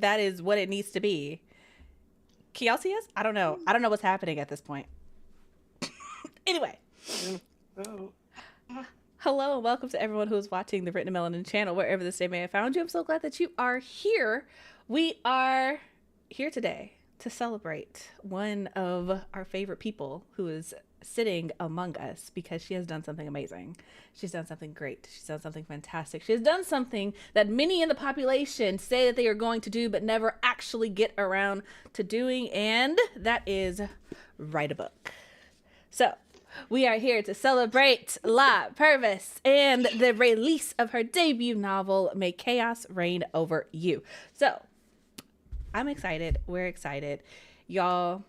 that is what it needs to be. Can y'all see us? I don't know. I don't know what's happening at this point. Anyway. Hello and welcome to everyone who is watching the Written Melanin channel, wherever this day may have found you. I'm so glad that you are here. We are here today to celebrate one of our favorite people who is sitting among us because she has done something amazing. She's done something great. She's done something fantastic. She has done something that many in the population say that they are going to do but never actually get around to doing, and that is write a book. So we are here to celebrate La Purvis and the release of her debut novel, May Chaos Reign Over You. So I'm excited. We're excited. Y'all,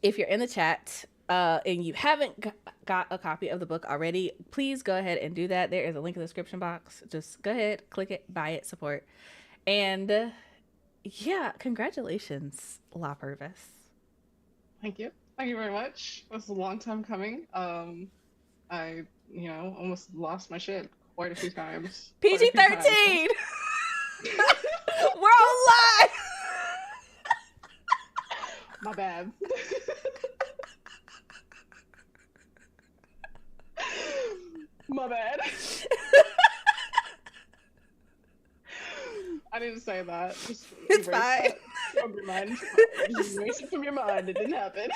if you're in the chat and you haven't got a copy of the book already, please go ahead and do that. There is a link in the description box. Just go ahead, click it, buy it, support. And yeah, congratulations, La Purvis. Thank you. Thank you very much. It was a long time coming. I, almost lost my shit quite a few times. PG-13! We're all live! My bad. My bad. I didn't say that. Just it's fine. From your mind. Just erase it from your mind. It didn't happen.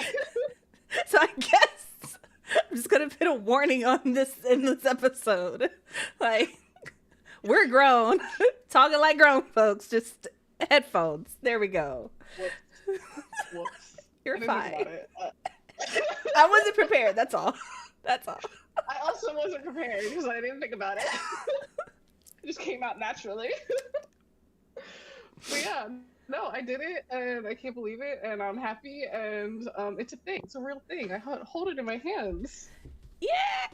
So I guess I'm just gonna put a warning on this in this episode. Like, we're grown, talking like grown folks. Just headphones. There we go. Whoops. You're fine. I wasn't prepared. That's all. That's all. I also wasn't prepared because I didn't think about it. It just came out naturally. But yeah, no, I did it, and I can't believe it, and I'm happy, and it's a thing. It's a real thing. I hold it in my hands. Yeah!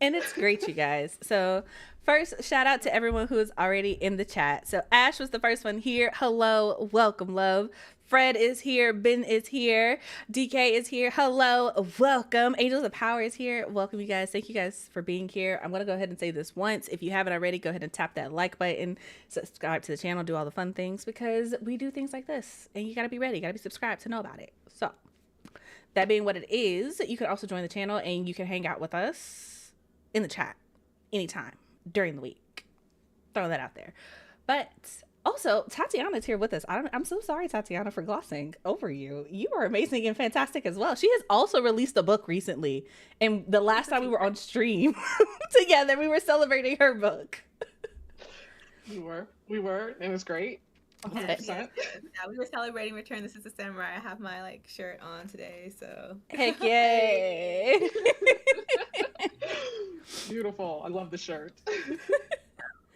And it's great, you guys. So first, shout out to everyone who is already in the chat. So Ash was the first one here. Hello, welcome, love. Fred is here. Ben is here. DK is here. Hello, welcome. Angels of Power is here. Welcome, you guys. Thank you guys for being here. I'm going to go ahead and say this once. If you haven't already, go ahead and tap that like button, subscribe to the channel, do all the fun things, because we do things like this, and you got to be ready. You got to be subscribed to know about it. So that being what it is, you can also join the channel, and you can hang out with us in the chat anytime during the week. Throw that out there. But also, Tatiana's here with us. I'm so sorry, Tatiana, for glossing over you. You are amazing and fantastic as well. She has also released a book recently. And the last time we were on stream together, we were celebrating her book. We were. It was great. 100%. Yeah, we were celebrating Return This Is the Samurai. I have my shirt on today, so heck yay. Beautiful. I love the shirt.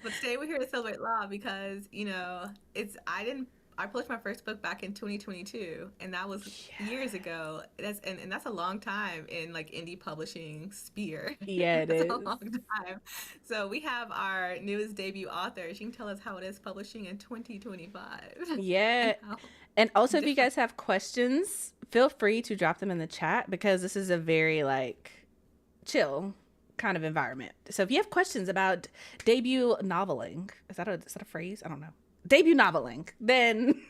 But today we're here to celebrate La because I published my first book back in 2022, and that was years ago. That's a long time in indie publishing sphere. Yeah, it is a long time. So we have our newest debut author. She can tell us how it is publishing in 2025. Yeah. And also, if you guys have questions, feel free to drop them in the chat, because this is a very chill kind of environment. So if you have questions about debut noveling, is that a phrase? I don't know. Debut noveling, then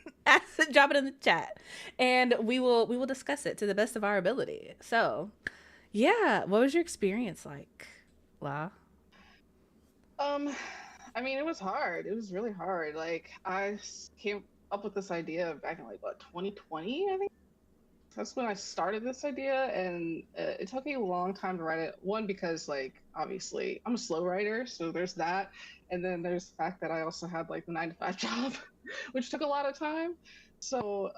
drop it in the chat, and we will discuss it to the best of our ability. So yeah, what was your experience like, La? I mean, it was hard. It was really hard. I came up with this idea back in 2020, I think. That's when I started this idea, and it took me a long time to write it. One, because obviously I'm a slow writer, so there's that, and then there's the fact that I also had the 9-to-5 job, which took a lot of time. So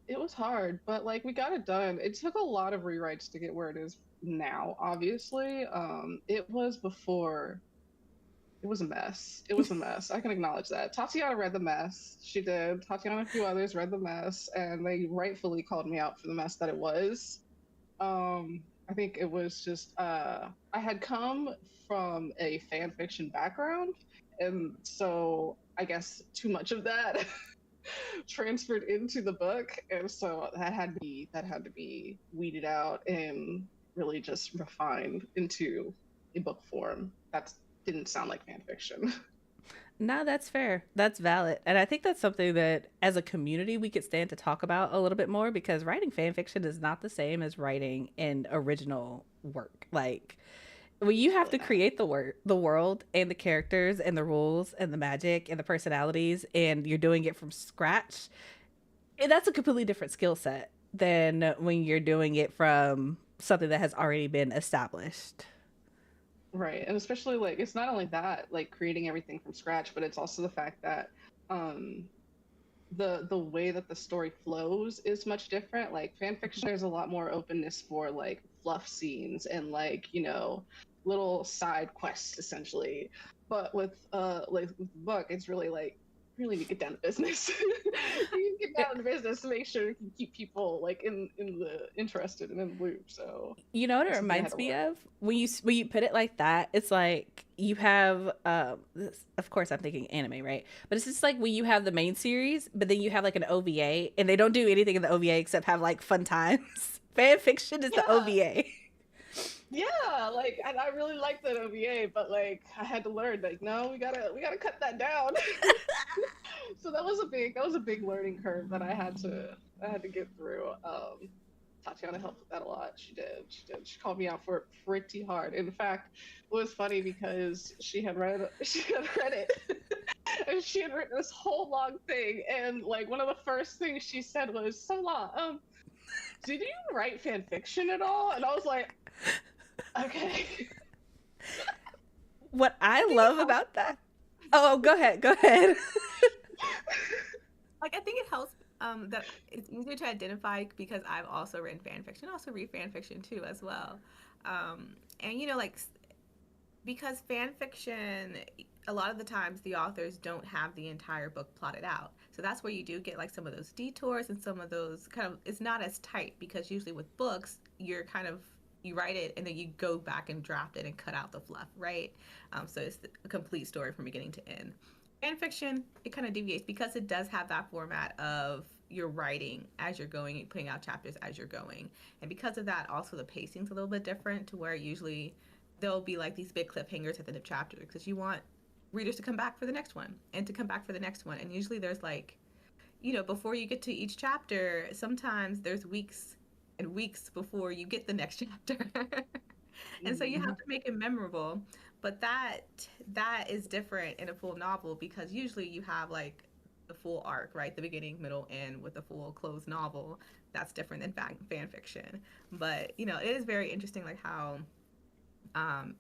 it was hard, but we got it done. It took a lot of rewrites to get where it is now. Obviously, it was before. It was a mess. It was a mess. I can acknowledge that. Tatiana read the mess. She did. Tatiana and a few others read the mess, and they rightfully called me out for the mess that it was. I think it was just, I had come from a fan fiction background, and so I guess too much of that transferred into the book, and so that had to be weeded out and really just refined into a book form. That didn't sound like fan fiction. No, that's fair. That's valid. And I think that's something that as a community we could stand to talk about a little bit more, because writing fan fiction is not the same as writing an original work. Like, when you It's have really to not. create the world and the characters and the rules and the magic and the personalities, and you're doing it from scratch, and that's a completely different skill set than when you're doing it from something that has already been established. Right. And especially like it's not only that, like creating everything from scratch, but it's also the fact that um the way that the story flows is much different. Like fan fiction, there's a lot more openness for like fluff scenes and like, little side quests essentially. But with the book, it's really like really need to get down to business. You get down to business to make sure you can keep people like in the interested and in the loop. So You know what it that's something I had reminds to me learn. of? When you put it like that, it's like you have this, of course I'm thinking anime, right? But it's just like when you have the main series, but then you have like an OVA, and they don't do anything in the OVA except have like fun times. Fan fiction is the Yeah, OVA. yeah, like and I really like that OVA, but like I had to learn like no, we gotta cut that down. So that was a big learning curve that I had to get through. Tatiana helped with that a lot. She did. She did. She called me out for it pretty hard. In fact, it was funny because she had read it and she had written this whole long thing, and like one of the first things she said was, "So long, did you write fan fiction at all?" And I was like, "Okay." What I I think it love helps. about that. Oh, go ahead. Go ahead. Like I think it helps that it's easier to identify because I've also written fan fiction, also read fan fiction too as well. And like because fan fiction, a lot of the times the authors don't have the entire book plotted out. So that's where you do get like some of those detours and some of those kind of, it's not as tight because usually with books, you're kind of, you write it and then you go back and draft it and cut out the fluff, right? So it's a complete story from beginning to end. Fan fiction, it kind of deviates because it does have that format of you're writing as you're going and putting out chapters as you're going. And because of that, also the pacing's a little bit different to where usually there'll be like these big cliffhangers at the end of chapters because you want readers to come back for the next one and to come back for the next one. And usually there's like, before you get to each chapter, sometimes there's weeks and weeks before you get the next chapter. And so you Mhm. have to make it memorable. But that is different in a full novel because usually you have like the full arc, right? The beginning, middle, end with a full closed novel. That's different than fan fiction. But it is very interesting like how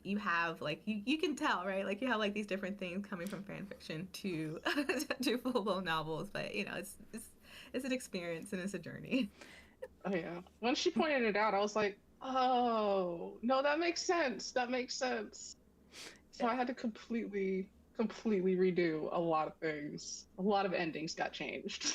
you have like you can tell, right, like you have like these different things coming from fan fiction to to full-blown novels, but it's an experience and it's a journey. Oh yeah. When she pointed it out, I was like, "Oh, no, that makes sense. That makes sense." So I had to completely redo a lot of things. A lot of endings got changed.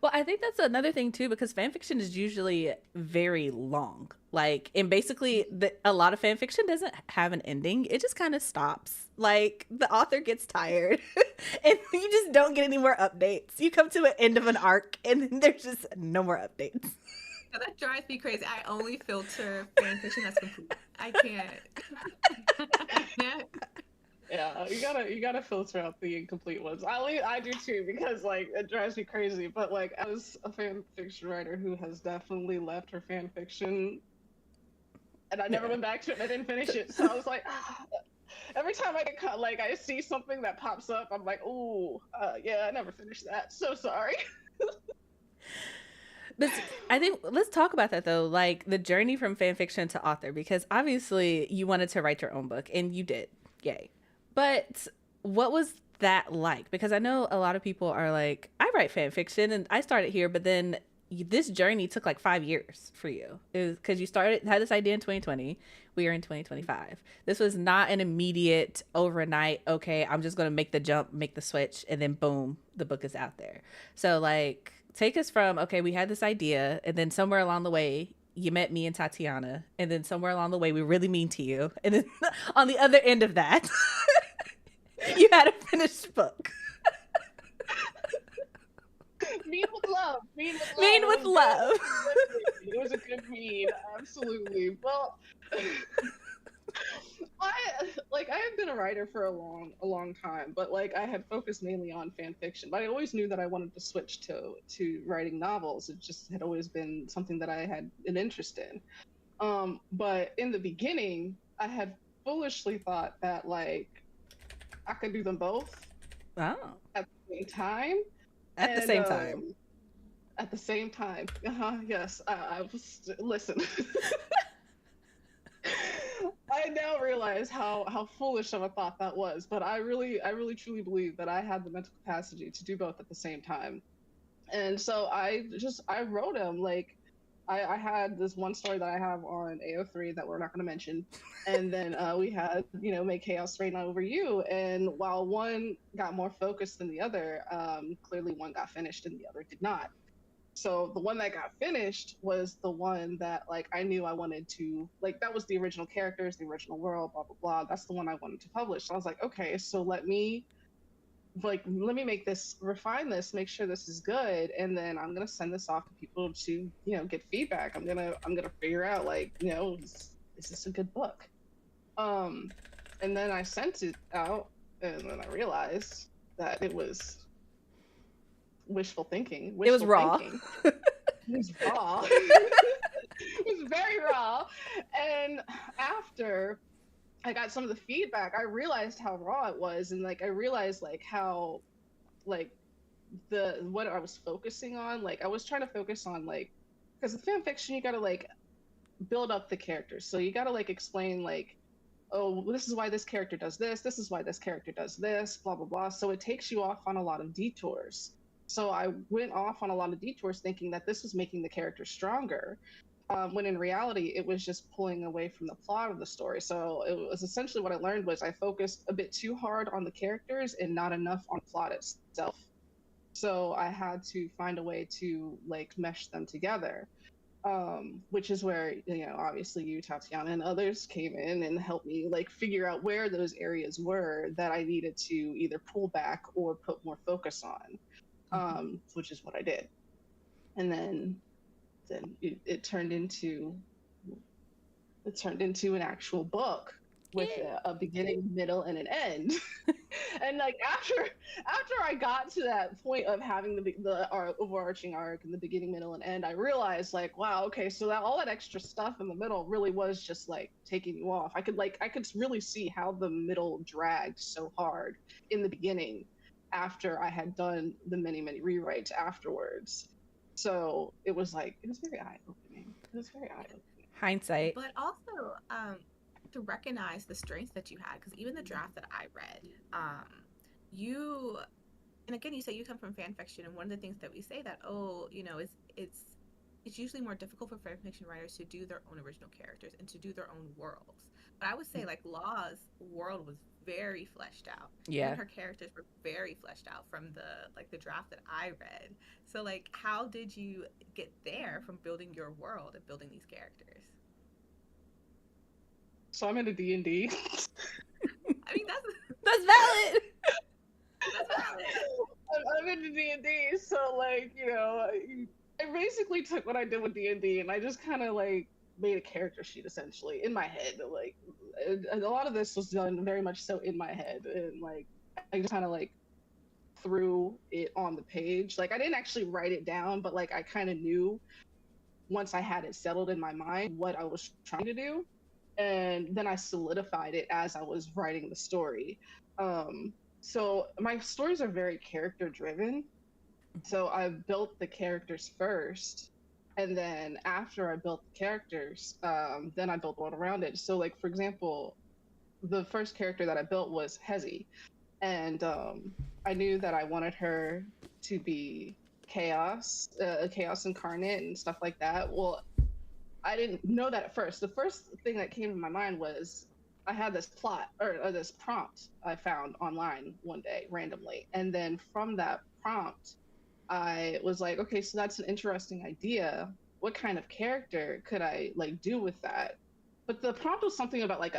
Well, I think that's another thing too, because fan fiction is usually very long. Like, and basically, a lot of fan fiction doesn't have an ending. It just kind of stops. Like, the author gets tired, and you just don't get any more updates. You come to an end of an arc, and then there's just no more updates. So that drives me crazy. I only filter fan fiction that's complete. I can't. I can't. Yeah, you gotta filter out the incomplete ones. I do too because like it drives me crazy. But like as a fan fiction writer who has definitely left her fan fiction and I never Yeah. went back to it and I didn't finish it. So I was like, every time I get caught, like I see something that pops up, I'm like, oh, yeah, I never finished that. So sorry. But I think let's talk about that though, like the journey from fan fiction to author, because obviously you wanted to write your own book and you did. Yay. But what was that like? Because I know a lot of people are like, I write fan fiction and I started here, but then this journey took like 5 years for you. It was because you had this idea in 2020. We are in 2025. This was not an immediate overnight, okay, I'm just going to make the jump, make the switch, and then boom, the book is out there. So, like, take us from, okay, we had this idea, and then somewhere along the way, you met me and Tatiana, and then somewhere along the way, we really mean to you. And then on the other end of that, you had a finished book. Mean with love. Mean with love. Mean It with was good. love. It was a good mean. Absolutely. Well, I had been a writer for a long time, but like I had focused mainly on fan fiction. But I always knew that I wanted to switch to writing novels. It just had always been something that I had an interest in. But in the beginning, I had foolishly thought that like I could do them both Oh, at the same time. at the And same time. at the same time, yes, I was listen. I now realize how foolish of a thought that was, but I really truly believe that I had the mental capacity to do both at the same time. And so I wrote them like I had this one story that I have on AO3 that we're not going to mention, and then we had Make Chaos Reign Over You, and while one got more focused than the other, clearly one got finished and the other did not. So the one that got finished was the one that like I knew I wanted to like, that was the original characters, the original world, blah blah blah. That's the one I wanted to publish. So I was like, okay, so let me make this, refine this, make sure this is good, and then I'm gonna send this off to people to get feedback. I'm gonna figure out like is this a good book? And then I sent it out, and then I realized that it was wishful thinking. It was raw. Thinking. It was raw. It was very raw. And after I got some of the feedback, I realized how raw it was, and like I realized like how like what I was focusing on. Like I was trying to focus on like, because in fan fiction you gotta like build up the characters. So you gotta like explain like, oh, this is why this character does this, this is why this character does this, blah blah blah. So it takes you off on a lot of detours. So I went off on a lot of detours thinking that this was making the character stronger, when in reality it was just pulling away from the plot of the story. So it was essentially, what I learned was I focused a bit too hard on the characters and not enough on plot itself. So I had to find a way to like mesh them together, which is where obviously you, Tatiana, and others came in and helped me like figure out where those areas were that I needed to either pull back or put more focus on. Which is what I did. And then it turned into an actual book with a beginning, middle, and an end. And like after I got to that point of having the overarching arc and the beginning, middle, and end, I realized like, wow, okay, so that all that extra stuff in the middle really was just like taking you off. I could really see how the middle dragged so hard in the beginning after I had done the many rewrites afterwards. So it was very eye-opening. It was very eye-opening. Hindsight. But also to recognize the strengths that you had, because even the draft that I read, you, and again, you say you come from fan fiction, and one of the things that we say that it's usually more difficult for fan fiction writers to do their own original characters and to do their own worlds. But I would say like Law's world was very fleshed out. Yeah. And her characters were very fleshed out from the draft that I read. So like, how did you get there from building your world and building these characters? So I'm into D&D. I mean, that's valid. That's valid. I'm into D&D, so like I basically took what I did with D&D and I just kind of like made a character sheet essentially in my head. Like a lot of this was done very much so in my head, and like I just kind of like threw it on the page. Like I didn't actually write it down, but like I kind of knew once I had it settled in my mind what I was trying to do, and then I solidified it as I was writing the story. So my stories are very character driven. So I built the characters first, and then after I built the characters, then I built the world around it. So like, for example, the first character that I built was Hezi, and I knew that I wanted her to be chaos, chaos incarnate and stuff like that. Well, I didn't know that at first. The first thing that came to my mind was I had this plot or this prompt I found online one day randomly, and then from that prompt, I was like, okay, so that's an interesting idea. What kind of character could I like do with that? But the prompt was something about like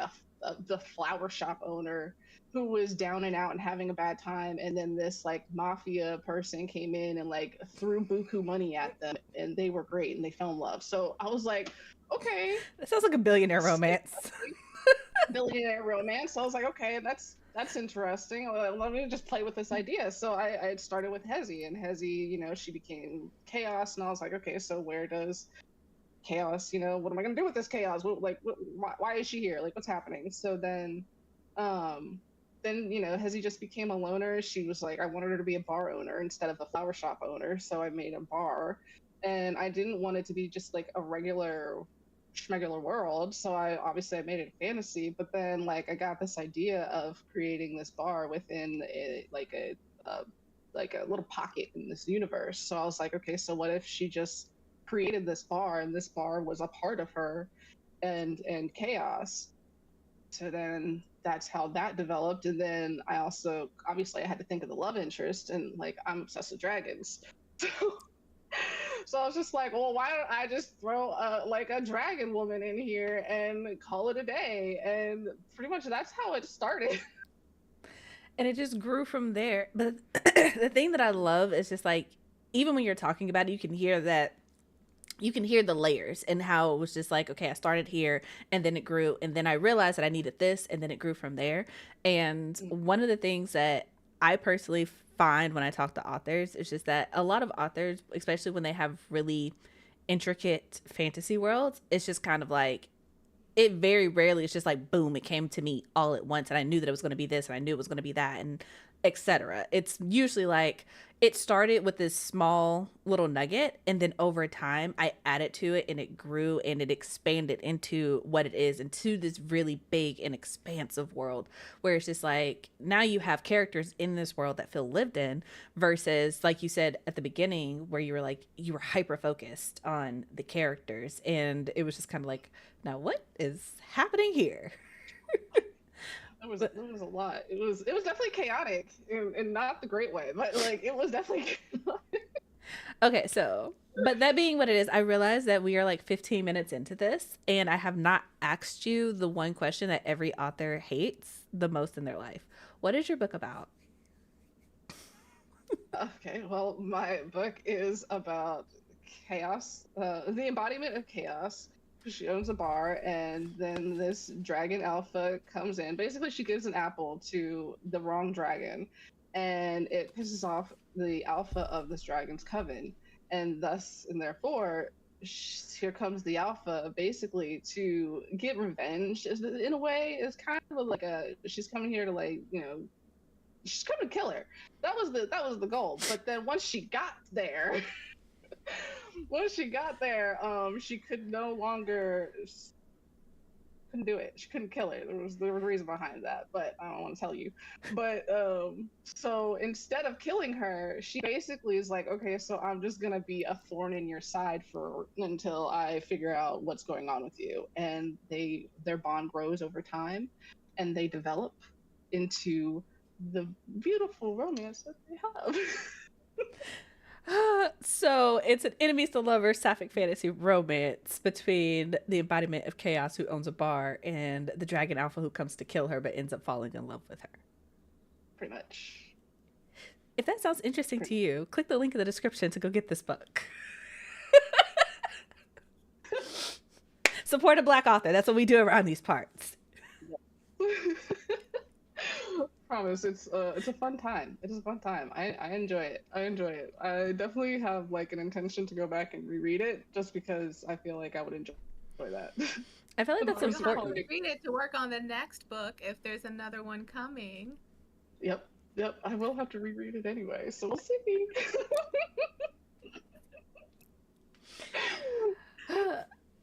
the flower shop owner who was down and out and having a bad time, and then this like mafia person came in and like threw buku money at them, and they were great and they fell in love. So I was like, okay, That sounds like a billionaire romance. billionaire romance. So I was like, okay, that's interesting. Let me just play with this idea. So I started with Hezi, and Hezi, she became chaos, and I was like, okay, so where does chaos, what am I gonna do with this chaos? Why is she here? Like, what's happening? So um, Hezi just became a loner. She was like, I wanted her to be a bar owner instead of a flower shop owner, so I made a bar, and I didn't want it to be just like a regular schmegular world. So I made it fantasy, but then like I got this idea of creating this bar within a like a little pocket in this universe. So I was like, okay, so what if she just created this bar, and this bar was a part of her and chaos? So then that's how that developed. And then I also obviously I had to think of the love interest, and like I'm obsessed with dragons. So I was just like, well, why don't I just throw a dragon woman in here and call it a day? And pretty much that's how it started. And it just grew from there. But the thing that I love is just like, even when you're talking about it, you can hear the layers and how it was just like, okay, I started here and then it grew, and then I realized that I needed this, and then it grew from there. And one of the things that I personally find when I talk to authors is just that a lot of authors, especially when they have really intricate fantasy worlds, it's just kind of like, it very rarely it's just like boom, it came to me all at once, and I knew that it was going to be this, and I knew it was going to be that, and etc. It's usually like it started with this small little nugget, and then over time I added to it, and it grew and it expanded into what it is, into this really big and expansive world where it's just like now you have characters in this world that feel lived in, versus like you said at the beginning where you were like you were hyper focused on the characters, and it was just kind of like, now what is happening here? It was a lot. It was definitely chaotic, in not the great way, but like it was definitely Okay, so, but that being what it is, I realize that we are like 15 minutes into this, and I have not asked you the one question that every author hates the most in their life. What is your book about? Okay. Well, my book is about chaos, the embodiment of chaos. She owns a bar, and then this dragon alpha comes in. Basically, she gives an apple to the wrong dragon, and it pisses off the alpha of this dragon's coven. And thus, and therefore, here comes the alpha basically to get revenge. In a way, it's kind of like she's coming here to she's coming to kill her. That was the goal. But then once she got there, she could no longer couldn't do it. She couldn't kill her. There was a reason behind that, but I don't want to tell you. But so instead of killing her, she basically is like, okay, so I'm just gonna be a thorn in your side until I figure out what's going on with you. And their bond grows over time, and they develop into the beautiful romance that they have. So it's an enemies to lovers sapphic fantasy romance between the embodiment of chaos who owns a bar and the dragon alpha who comes to kill her but ends up falling in love with her. Pretty much. If that sounds interesting to you, click the link in the description to go get this book. Support a Black author. That's what we do around these parts. Promise, it's a fun time. It is a fun time. I enjoy it. I definitely have like an intention to go back and reread it, just because I feel like I would enjoy that. I feel like that's important. Read it to work on the next book if there's another one coming. Yep. I will have to reread it anyway, so we'll see.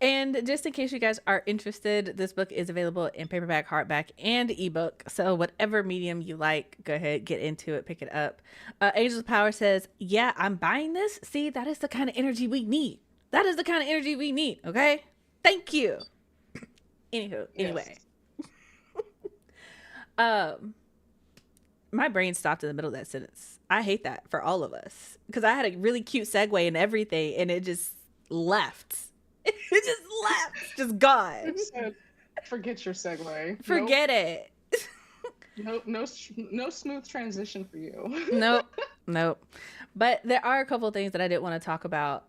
And just in case you guys are interested, this book is available in paperback, hardback, and ebook. So whatever medium you like, go ahead, get into it, pick it up. Angels of Power says, yeah, I'm buying this. See, that is the kind of energy we need. Okay? Thank you. Anyway. My brain stopped in the middle of that sentence. I hate that for all of us. Because I had a really cute segue and everything, and it just left. It just left. Just gone. Forget your segue. Forget it. No smooth transition for you. Nope. But there are a couple of things that I did want to talk about.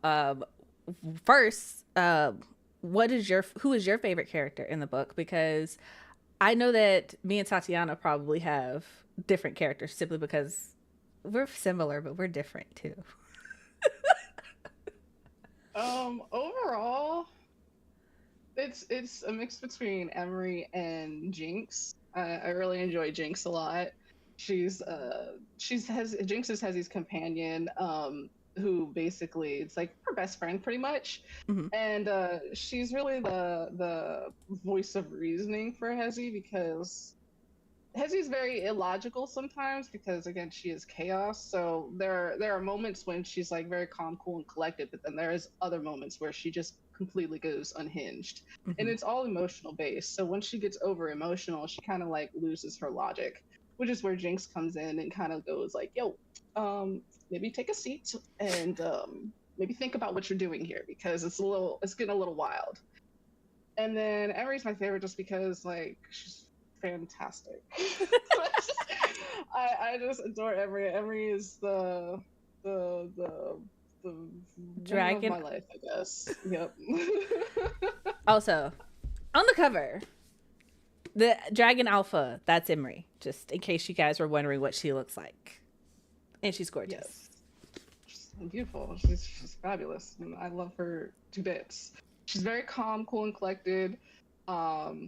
First, who is your favorite character in the book? Because I know that me and Tatiana probably have different characters simply because we're similar, but we're different too. Overall, it's a mix between Emery and Jinx. I really enjoy Jinx a lot. Jinx is Hezzy's companion, who basically it's like her best friend pretty much, Mm-hmm. and she's really the voice of reasoning for Hezzy because Hezzy's very illogical sometimes because again she is chaos. So there are moments when she's like very calm, cool, and collected, but then there's other moments where she just completely goes unhinged, and Mm-hmm. it's all emotional based. So when she gets over emotional, she kind of like loses her logic, which is where Jinx comes in and kind of goes like, "Yo, maybe take a seat and maybe think about what you're doing here because it's getting a little wild." And then Emery's my favorite just because like she's fantastic. I just adore Emery. Emery is the woman of Dragon. my life, I guess. Yep. Also, on the cover, the Dragon Alpha, that's Emery, just in case you guys were wondering what she looks like. And she's gorgeous. Yes. She's beautiful. She's fabulous. And I love her to bits. She's very calm, cool, and collected.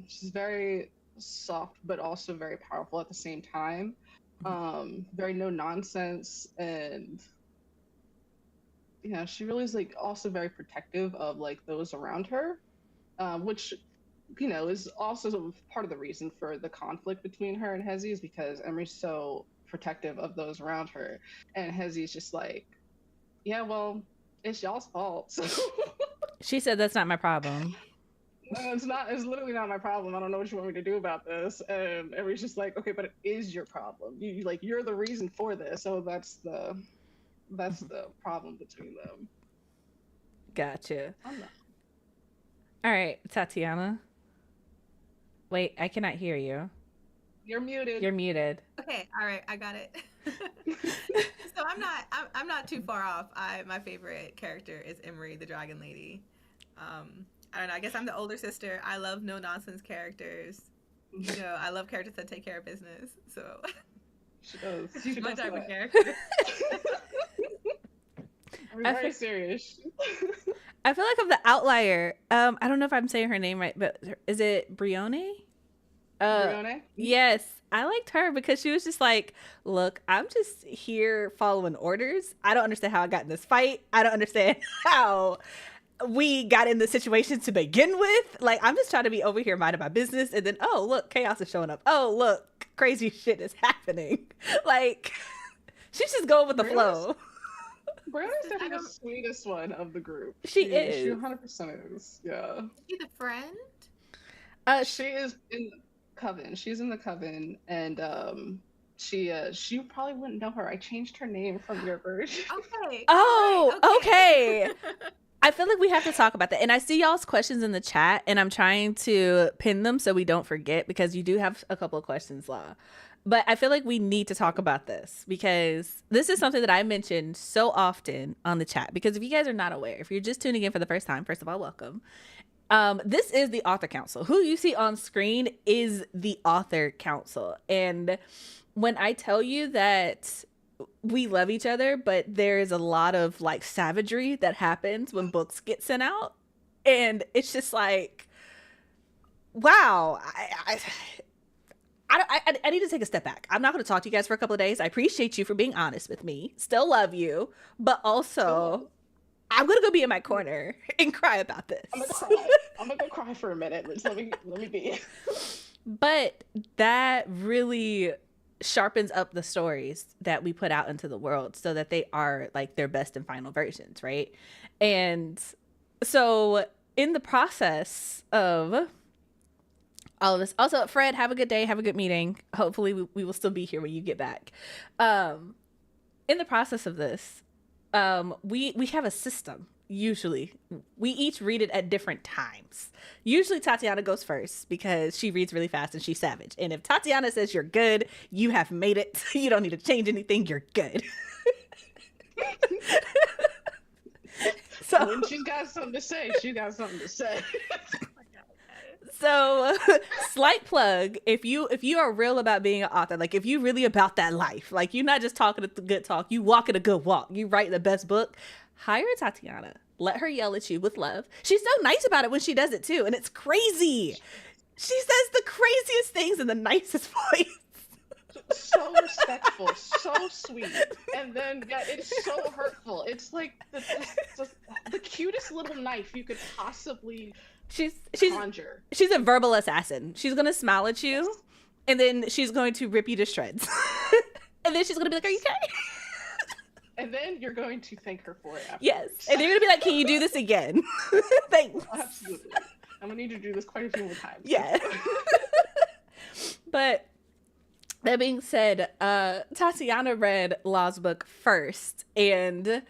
She's very soft, but also very powerful at the same time. Very no nonsense, and she really is like also very protective of like those around her, which is also part of the reason for the conflict between her and Hezzy is because Emery's so protective of those around her, and Hezzy's just like, yeah, well, it's y'all's fault. So. She said that's not my problem. No, it's not. It's literally not my problem. I don't know what you want me to do about this. And Emery's just like, okay, but it is your problem. You're the reason for this. So that's the problem between them. Gotcha. I'm not. All right, Tatiana. Wait, I cannot hear you. You're muted. You're muted. Okay, all right, I got it. So I'm not too far off. My favorite character is Emery, the Dragon Lady. I don't know. I guess I'm the older sister. I love no nonsense characters. I love characters that take care of business. So she does. She's my type of character. I'm very serious. I feel like I'm the outlier. I don't know if I'm saying her name right, but is it Brione? Brione? Yes. I liked her because she was just like, look, I'm just here following orders. I don't understand how I got in this fight. I don't understand how we got in the situation to begin with. Like, I'm just trying to be over here minding my business. And then, oh, look, chaos is showing up. Oh, look, crazy shit is happening. Like, she's just going with the flow. Brione's definitely the sweetest one of the group. She is. She 100% is. Yeah. Is she the friend? She is in the coven. She's in the coven, and she probably wouldn't know her. I changed her name from your version. Okay. Oh, right, okay. I feel like we have to talk about that. And I see y'all's questions in the chat, and I'm trying to pin them so we don't forget because you do have a couple of questions, La. But I feel like we need to talk about this because this is something that I mentioned so often on the chat. Because if you guys are not aware, if you're just tuning in for the first time, first of all, welcome. This is the Author Council. Who you see on screen is the Author Council. And when I tell you that we love each other, but there's a lot of like savagery that happens when books get sent out. And it's just like, wow, I need to take a step back. I'm not going to talk to you guys for a couple of days. I appreciate you for being honest with me. Still love you. But also, I'm going to go be in my corner and cry about this. I'm going to go cry for a minute. Let me be. But that really sharpens up the stories that we put out into the world so that they are like their best and final versions, right? And so in the process of all of this, also Fred, have a good day, have a good meeting. Hopefully we will still be here when you get back. In the process of this, we have a system. Usually we each read it at different times. Usually Tatiana goes first because she reads really fast and she's savage. And if Tatiana says you're good, you have made it. You don't need to change anything. You're good. So when she's got something to say, she got something to say. So, slight plug, if you are real about being an author, like if you really about that life, like you're not just talking a good talk, you walking a good walk, you write the best book, hire Tatiana. Let her yell at you with love. She's so nice about it when she does it too, and it's crazy. She says the craziest things in the nicest voice. So respectful, so sweet, and then it's so hurtful. It's like the cutest little knife you could possibly conjure. She's a verbal assassin. She's gonna smile at you, and then she's going to rip you to shreds, and then she's gonna be like, "Are you okay?" And then you're going to thank her for it afterwards. Yes, and you're gonna be like, "Can you do this again?" Thanks. Absolutely. I'm gonna need to do this quite a few more times. Yeah. But that being said, Tatiana read Law's book first, and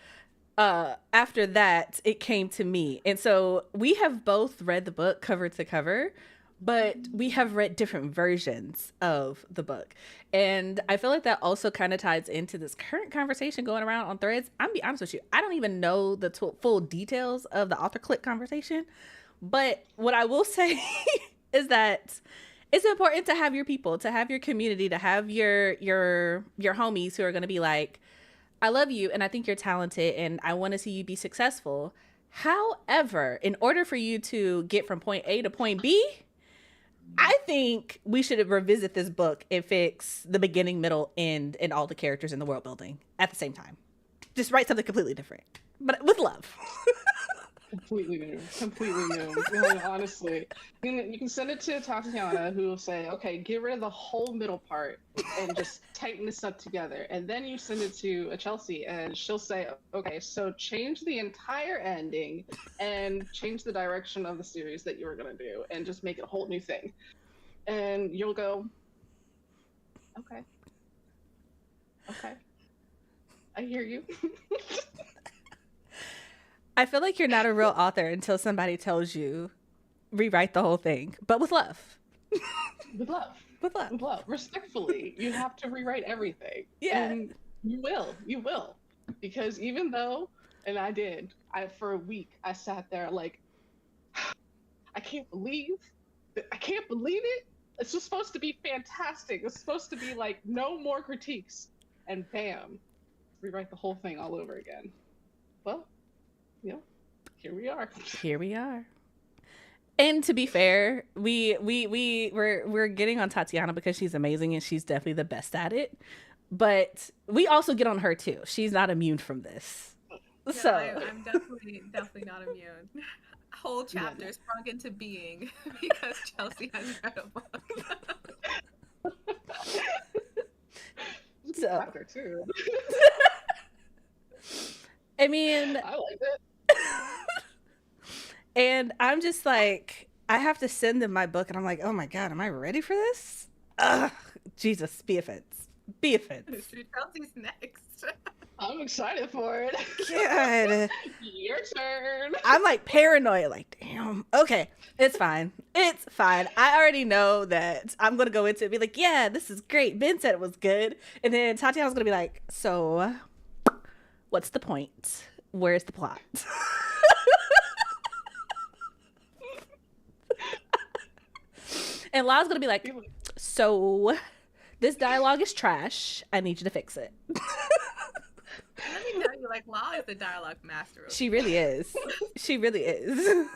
after that, it came to me. And so we have both read the book cover to cover, but we have read different versions of the book. And I feel like that also kind of ties into this current conversation going around on Threads. I'm be honest with you, I don't even know the full details of the author click conversation. But what I will say is that it's important to have your people, to have your community, to have your homies who are going to be like, I love you and I think you're talented and I want to see you be successful. However, in order for you to get from point A to point B, I think we should revisit this book and fix the beginning, middle, end, and all the characters in the world building at the same time. Just write something completely different, but with love. Completely new. Like, honestly, you can send it to Tatiana, who will say, "Okay, get rid of the whole middle part and just tighten this up together." And then you send it to Chelsea, and she'll say, "Okay, so change the entire ending and change the direction of the series that you were gonna do, and just make it a whole new thing." And you'll go, "Okay, I hear you." I feel like you're not a real author until somebody tells you rewrite the whole thing, but with love. With love. With love. With love. Respectfully, you have to rewrite everything. Yeah. And you will. Because even though, and I did, for a week, I sat there like, I can't believe it. It's just supposed to be fantastic. It's supposed to be like no more critiques. And bam, rewrite the whole thing all over again. Well, here we are. And to be fair, we're getting on Tatiana because she's amazing and she's definitely the best at it. But we also get on her too. She's not immune from this. Yeah, so I'm definitely not immune. Whole chapter sprung into being because Chelsea hasn't read a book. So chapter too. I mean, I like it. And I'm just like, I have to send them my book, and I'm like, oh my God, am I ready for this? Ugh, Jesus, be offense. Chelsea's next. I'm excited for it. God. Your turn. I'm like paranoid, like, damn. Okay, it's fine. I already know that I'm going to go into it and be like, yeah, this is great. Ben said it was good. And then Tatiana's going to be like, so what's the point? Where's the plot? And La's gonna be like, so this dialogue is trash. I need you to fix it. Let me tell you, like, La is the dialogue master. She really is. She really is.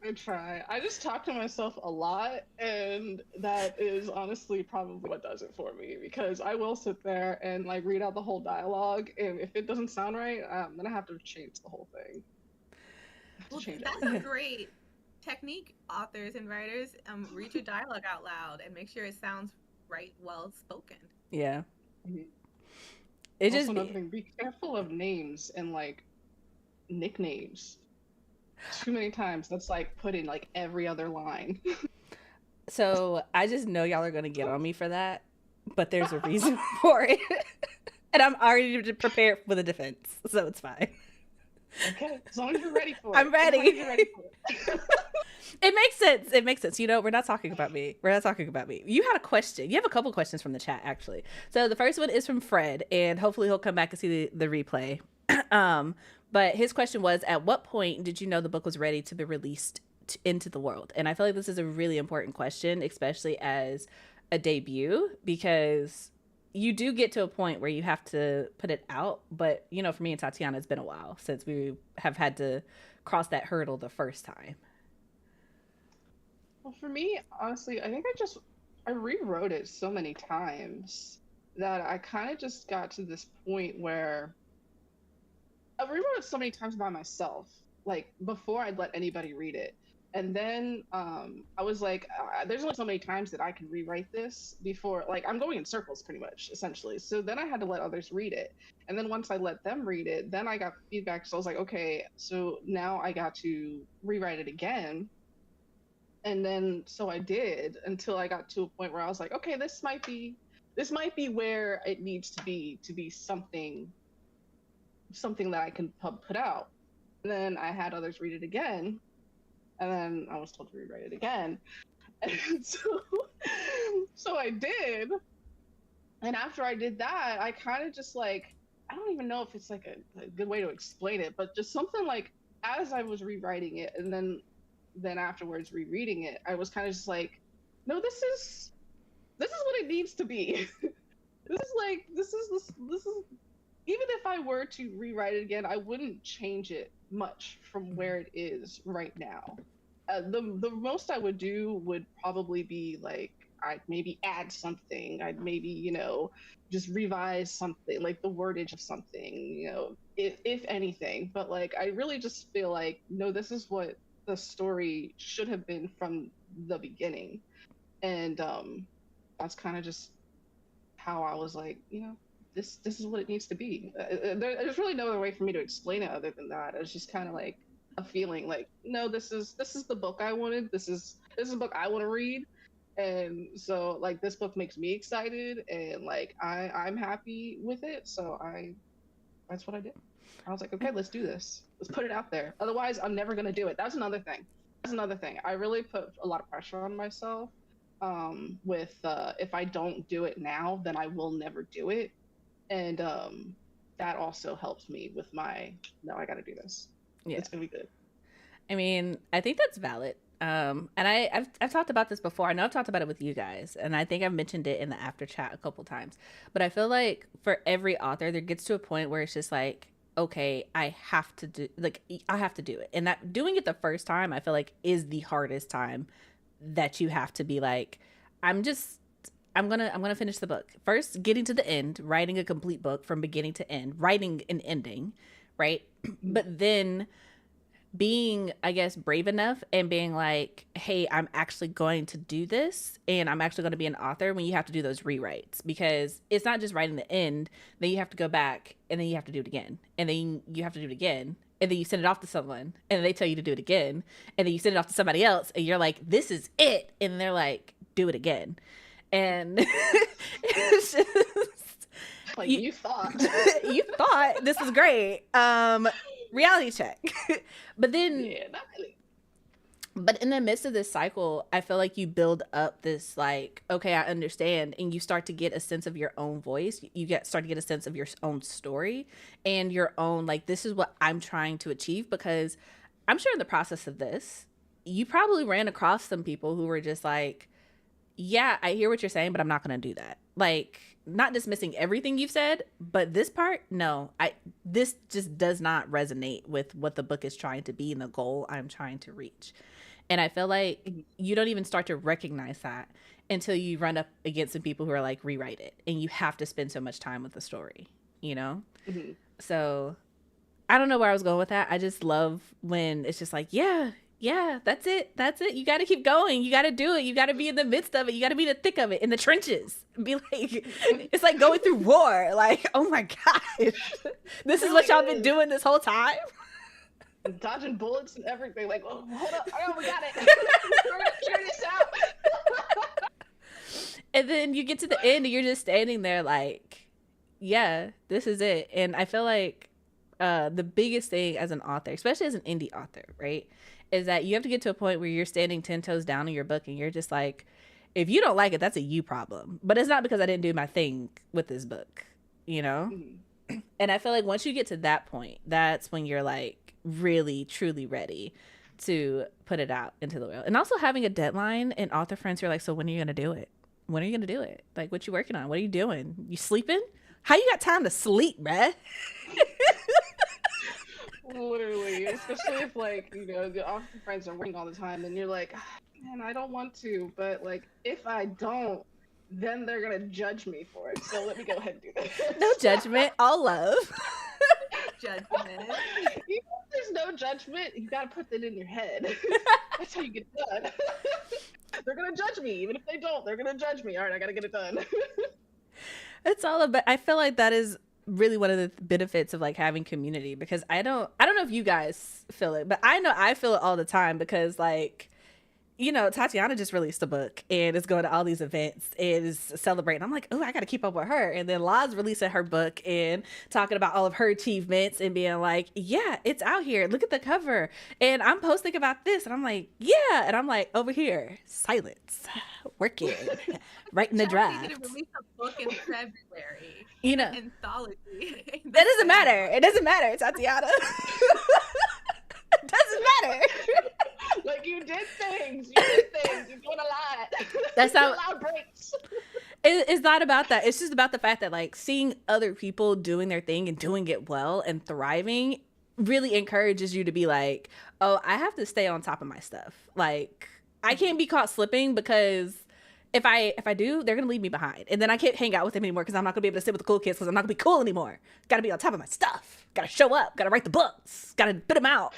I try. I just talk to myself a lot, and that is honestly probably what does it for me, because I will sit there and like read out the whole dialogue, and if it doesn't sound right, I'm gonna have to change the whole thing. Well, that's a great technique, authors and writers. Read your dialogue out loud and make sure it sounds right, well spoken. Yeah. Mm-hmm. It also, just another thing, be careful of names and like nicknames. Too many times that's like put in like every other line. So I just know y'all are gonna get on me for that, but there's a reason for it, and I'm already prepared for the defense, so it's fine. Okay, as long as you're ready for it. I'm ready. You're ready for it. It makes sense. You know, we're not talking about me. You had a question. You have a couple questions from the chat, actually. So the first one is from Fred, and hopefully he'll come back and see the replay. But his question was, at what point did you know the book was ready to be released into the world? And I feel like this is a really important question, especially as a debut, because you do get to a point where you have to put it out. But, you know, for me and Tatiana, it's been a while since we have had to cross that hurdle the first time. Well, for me, honestly, I think I rewrote it so many times that I kind of just got to this point where I rewrote it so many times by myself, like before I'd let anybody read it. And then I was like, there's only so many times that I can rewrite this before, like, I'm going in circles pretty much, essentially. So then I had to let others read it. And then once I let them read it, then I got feedback. So I was like, okay, so now I got to rewrite it again. And then so I did until I got to a point where I was like, okay, this might be where it needs to be something that I can put out. And then I had others read it again, and then I was told to rewrite it again. And so I did. And after I did that, I kind of just like, I don't even know if it's like a good way to explain it, but just something like, as I was rewriting it and then afterwards rereading it, I was kind of just like, no, this is what it needs to be. this is even if I were to rewrite it again, I wouldn't change it much from where it is right now. The most I would do would probably be like, I'd maybe add something. I'd maybe, you know, just revise something, like the wordage of something, you know, if anything. But like, I really just feel like, no, this is what the story should have been from the beginning. And that's kind of just how I was like, you know, this is what it needs to be. There's really no other way for me to explain it other than that. It was just kind of like a feeling like, no, this is the book I wanted. This is a book I want to read. And so like this book makes me excited, and like I'm happy with it. So that's what I did. I was like, okay, let's do this. Let's put it out there. Otherwise, I'm never gonna do it. That's another thing. I really put a lot of pressure on myself. With if I don't do it now, then I will never do it. And that also helps me with my, no, I got to do this. Yeah. It's gonna be good. I mean, I think that's valid. And I've talked about this before. I know I've talked about it with you guys, and I think I've mentioned it in the after chat a couple times. But I feel like for every author, there gets to a point where it's just like, okay, I have to do it. And that doing it the first time, I feel like is the hardest time that you have to be like, I'm gonna finish the book. First, getting to the end, writing a complete book from beginning to end, writing an ending, right? But then being, I guess, brave enough and being like, hey, I'm actually going to do this, and I'm actually going to be an author, when you have to do those rewrites, because it's not just writing the end. Then you have to go back, and then you have to do it again, and then you have to do it again, and then you send it off to someone, and they tell you to do it again, and then you send it off to somebody else, and you're like, this is it, and they're like, do it again. And it's just like, you thought this is great. Reality check. But then, yeah, not really. But in the midst of this cycle, I feel like you build up this like, okay, I understand, and you start to get a sense of your own voice. Start to get a sense of your own story and your own, like, this is what I'm trying to achieve. Because I'm sure in the process of this, you probably ran across some people who were just like, yeah, I hear what you're saying, but I'm not going to do that. Like, not dismissing everything you've said, but this part, no, this just does not resonate with what the book is trying to be and the goal I'm trying to reach. And I feel like you don't even start to recognize that until you run up against some people who are like, rewrite it. And you have to spend so much time with the story, you know? Mm-hmm. So I don't know where I was going with that. I just love when it's just like, yeah, that's it. You got to keep going. You got to do it. You got to be in the midst of it. You got to be in the thick of it, in the trenches. Be like, it's like going through war. Like, oh my gosh, this is what y'all been doing this whole time. Dodging bullets and everything. Like, oh, hold up. Oh, we got it. Figure this out. And then you get to the end and you're just standing there like, yeah, this is it. And I feel like the biggest thing as an author, especially as an indie author, right, is that you have to get to a point where you're standing 10 toes down in your book and you're just like, if you don't like it, that's a you problem. But it's not because I didn't do my thing with this book, you know? And I feel like once you get to that point, that's when you're like really, truly ready to put it out into the world. And also having a deadline, and author friends who are like, so when are you going to do it? When are you going to do it? Like, what you working on? What are you doing? You sleeping? How you got time to sleep, bruh? Literally, especially if like, you know, the author friends are working all the time and you're like, "Ah, man, I don't want to, but like if I don't, then they're gonna judge me for it. So let me go ahead and do this. No judgment, all love. Judgment. Even if there's no judgment, you gotta put that in your head. That's how you get it done. They're gonna judge me. Even if they don't, they're gonna judge me. All right, I gotta get it done. It's all about, I feel like that is really one of the benefits of like having community, because I don't know if you guys feel it, but I know I feel it all the time, because like, you know, Tatiana just released a book and is going to all these events and is celebrating. I'm like, oh, I got to keep up with her. And then La's releasing her book and talking about all of her achievements and being like, yeah, it's out here. Look at the cover. And I'm posting about this. And I'm like, yeah. And I'm like, over here, silence, working, writing the draft. Going to release a book in February. You know, anthology. That doesn't matter. It doesn't matter, Tatiana. It doesn't matter. Like you did things. You're doing a lot. That's how. Loud breaks. It's not about that. It's just about the fact that like seeing other people doing their thing and doing it well and thriving really encourages you to be like, oh, I have to stay on top of my stuff. Like I can't be caught slipping, because if I do, they're gonna leave me behind, and then I can't hang out with them anymore because I'm not gonna be able to sit with the cool kids because I'm not gonna be cool anymore. Gotta be on top of my stuff. Gotta show up. Gotta write the books. Gotta put them out.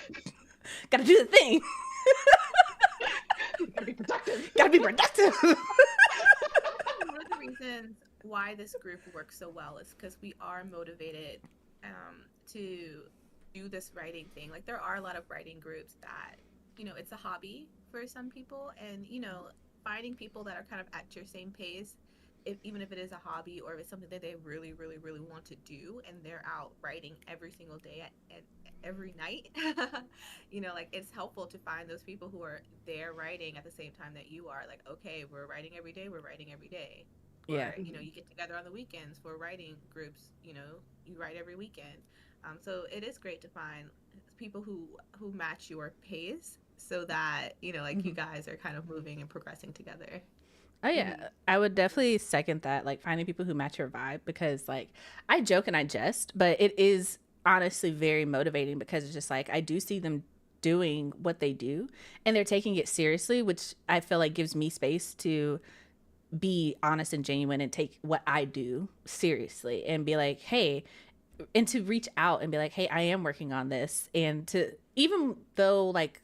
Gotta do the thing. Gotta be productive. Gotta be productive. One of the reasons why this group works so well is because we are motivated to do this writing thing. Like there are a lot of writing groups that, you know, it's a hobby for some people, and you know, finding people that are kind of at your same pace, even if it is a hobby or if it's something that they really, really, really want to do, and they're out writing every single day and every night, you know, like it's helpful to find those people who are there writing at the same time that you are. Like, okay, we're writing every day. Yeah. Or, you know, you get together on the weekends for writing groups. You know, you write every weekend. So it is great to find people who match your pace, so that, you know, like you guys are kind of moving and progressing together. Oh yeah, I would definitely second that, like finding people who match your vibe, because like I joke and I jest, but it is honestly very motivating, because it's just like I do see them doing what they do and they're taking it seriously, which I feel like gives me space to be honest and genuine and take what I do seriously and be like, hey, and to reach out and be like, hey, I am working on this. And to, even though like,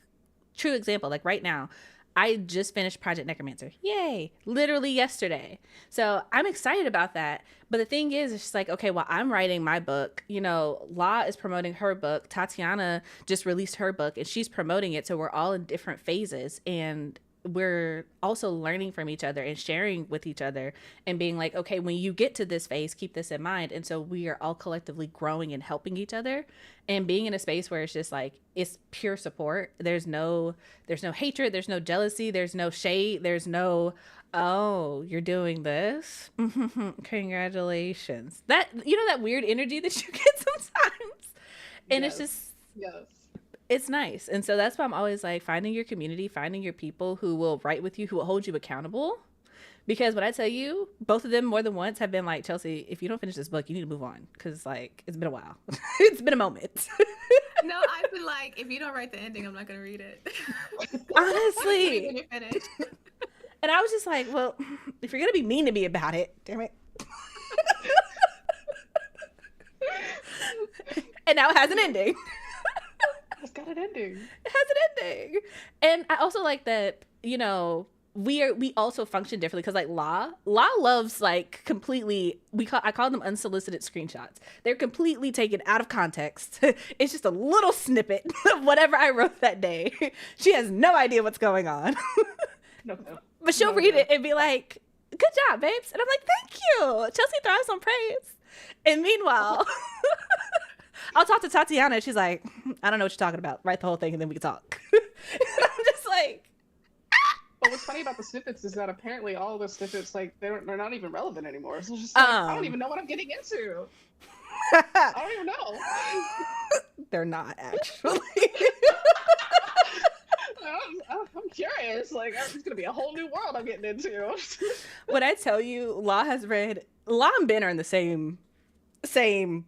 true example, like right now, I just finished Project Necromancer. Yay. Literally yesterday. So I'm excited about that. But the thing is, it's just like, okay, well, I'm writing my book. You know, La is promoting her book. Tatiana just released her book and she's promoting it. So we're all in different phases. And we're also learning from each other and sharing with each other and being like, okay, when you get to this phase, keep this in mind. And so we are all collectively growing and helping each other and being in a space where it's just like, it's pure support. There's no hatred. There's no jealousy. There's no shade. There's no, oh, you're doing this. Congratulations. That, you know, that weird energy that you get sometimes. And Yes. it's just, Yes. it's nice. And so that's why I'm always like finding your community, finding your people who will write with you, who will hold you accountable. Because when I tell you, both of them more than once have been like, Chelsea, if you don't finish this book, you need to move on. Because like, it's been a while. It's been a moment. No, I've been like, if you don't write the ending, I'm not going to read it. Honestly. When you're finished. And I was just like, well, if you're going to be mean to me about it, damn it. And now it has an ending. It's got an ending. It has an ending. And I also like that, you know, we also function differently, because like La loves like completely, I call them unsolicited screenshots. They're completely taken out of context. It's just a little snippet of whatever I wrote that day. She has no idea what's going on. No. But she'll read it and be like, good job, babes. And I'm like, thank you. Chelsea thrives on praise. And meanwhile, I'll talk to Tatiana and she's like, I don't know what you're talking about. Write the whole thing and then we can talk. And I'm just like, But what's funny about the snippets is that apparently all the snippets, like, they're not even relevant anymore. So it's just like, I don't even know what I'm getting into. I don't even know. They're not actually. curious. Like, it's gonna be a whole new world I'm getting into. When I tell you, Law and Ben are in the same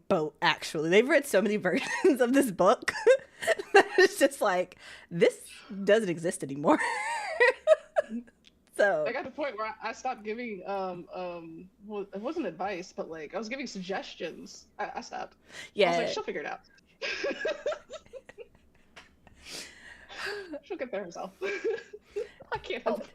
boat. Actually, they've read so many versions of this book that it's just like this doesn't exist anymore. So I got to the point where I stopped giving well, it wasn't advice, but like I was giving suggestions. I stopped. yeah, I was like, she'll figure it out. She'll get there herself. I can't help.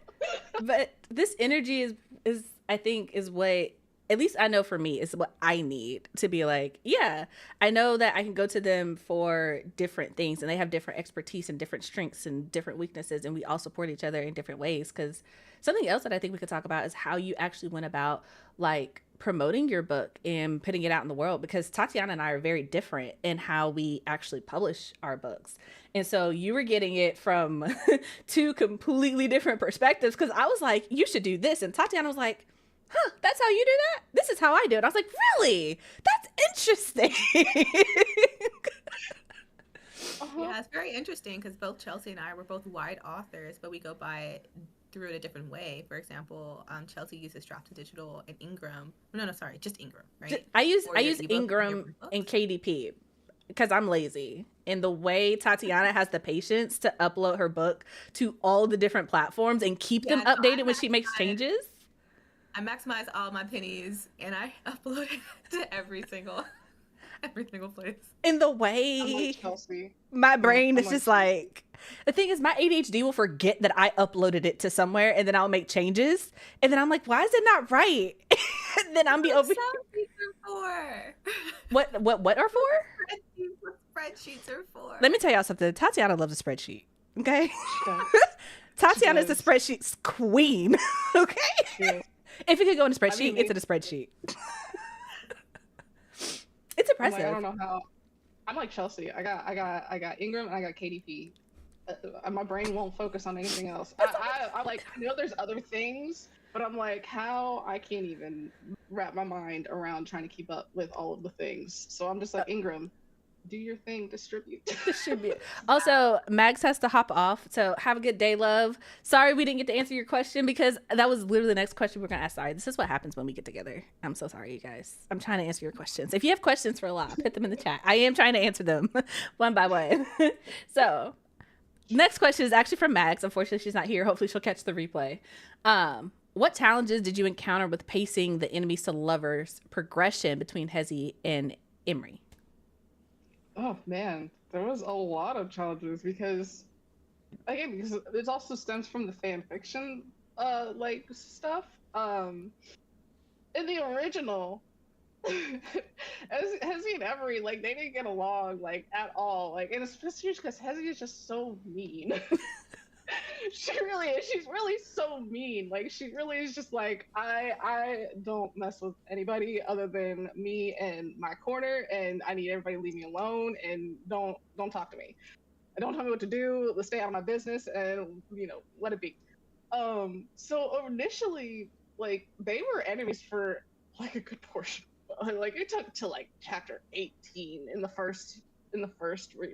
but this energy is I think is what, at least I know for me, is what I need to be like, yeah, I know that I can go to them for different things and they have different expertise and different strengths and different weaknesses, and we all support each other in different ways. Because something else that I think we could talk about is how you actually went about like promoting your book and putting it out in the world, because Tatiana and I are very different in how we actually publish our books. And so you were getting it from two completely different perspectives, because I was like, you should do this, and Tatiana was like, huh, that's how you do that? This is how I do it. I was like, really? That's interesting. Yeah, it's very interesting because both Chelsea and I were both wide authors, but we go by it through it a different way. For example, Chelsea uses Drop to Digital and Ingram. No, sorry, just Ingram, right? I use Ingram and KDP because I'm lazy. And the way Tatiana has the patience to upload her book to all the different platforms and keep them updated when she makes changes. I maximize all my pennies and I upload it to every single place. In the way Chelsea. My brain is just like, the thing is, my ADHD will forget that I uploaded it to somewhere, and then I'll make changes, and then I'm like, why is it not right? And then I'm be over. What are for? Spreadsheets are for. Let me tell y'all something. Tatiana loves a spreadsheet. Okay. Tatiana's a spreadsheet queen. Okay. Yeah. If it could go in a spreadsheet, it's in a spreadsheet. It's impressive. I don't know how. I'm like Chelsea. I got Ingram and I got KDP. My brain won't focus on anything else. I know there's other things, but I'm like, how I can't even wrap my mind around trying to keep up with all of the things. So I'm just like, Ingram, do your thing, distribute. Also, Mags has to hop off, so have a good day, love. Sorry we didn't get to answer your question, because that was literally the next question we're gonna ask. Sorry, this is what happens when we get together. I'm so sorry, you guys. I'm trying to answer your questions. If you have questions for La, put them in the chat. I am trying to answer them one by one. So next question is actually from Mags. Unfortunately, she's not here. Hopefully she'll catch the replay. What challenges did you encounter with pacing the enemies to lovers progression between Hezi and Emery? Oh man, there was a lot of challenges because it also stems from the fan fiction like stuff. In the original, Hezi and Emery, like, they didn't get along like at all. Like, and especially because Hezi is just so mean. She really is. She's really so mean. Like, she really is just like, I don't mess with anybody other than me and my corner, and I need everybody to leave me alone and don't talk to me. And don't tell me what to do. Let's stay out of my business and, let it be. So initially, like, they were enemies for like a good portion. Like, it took to like chapter 18 in the first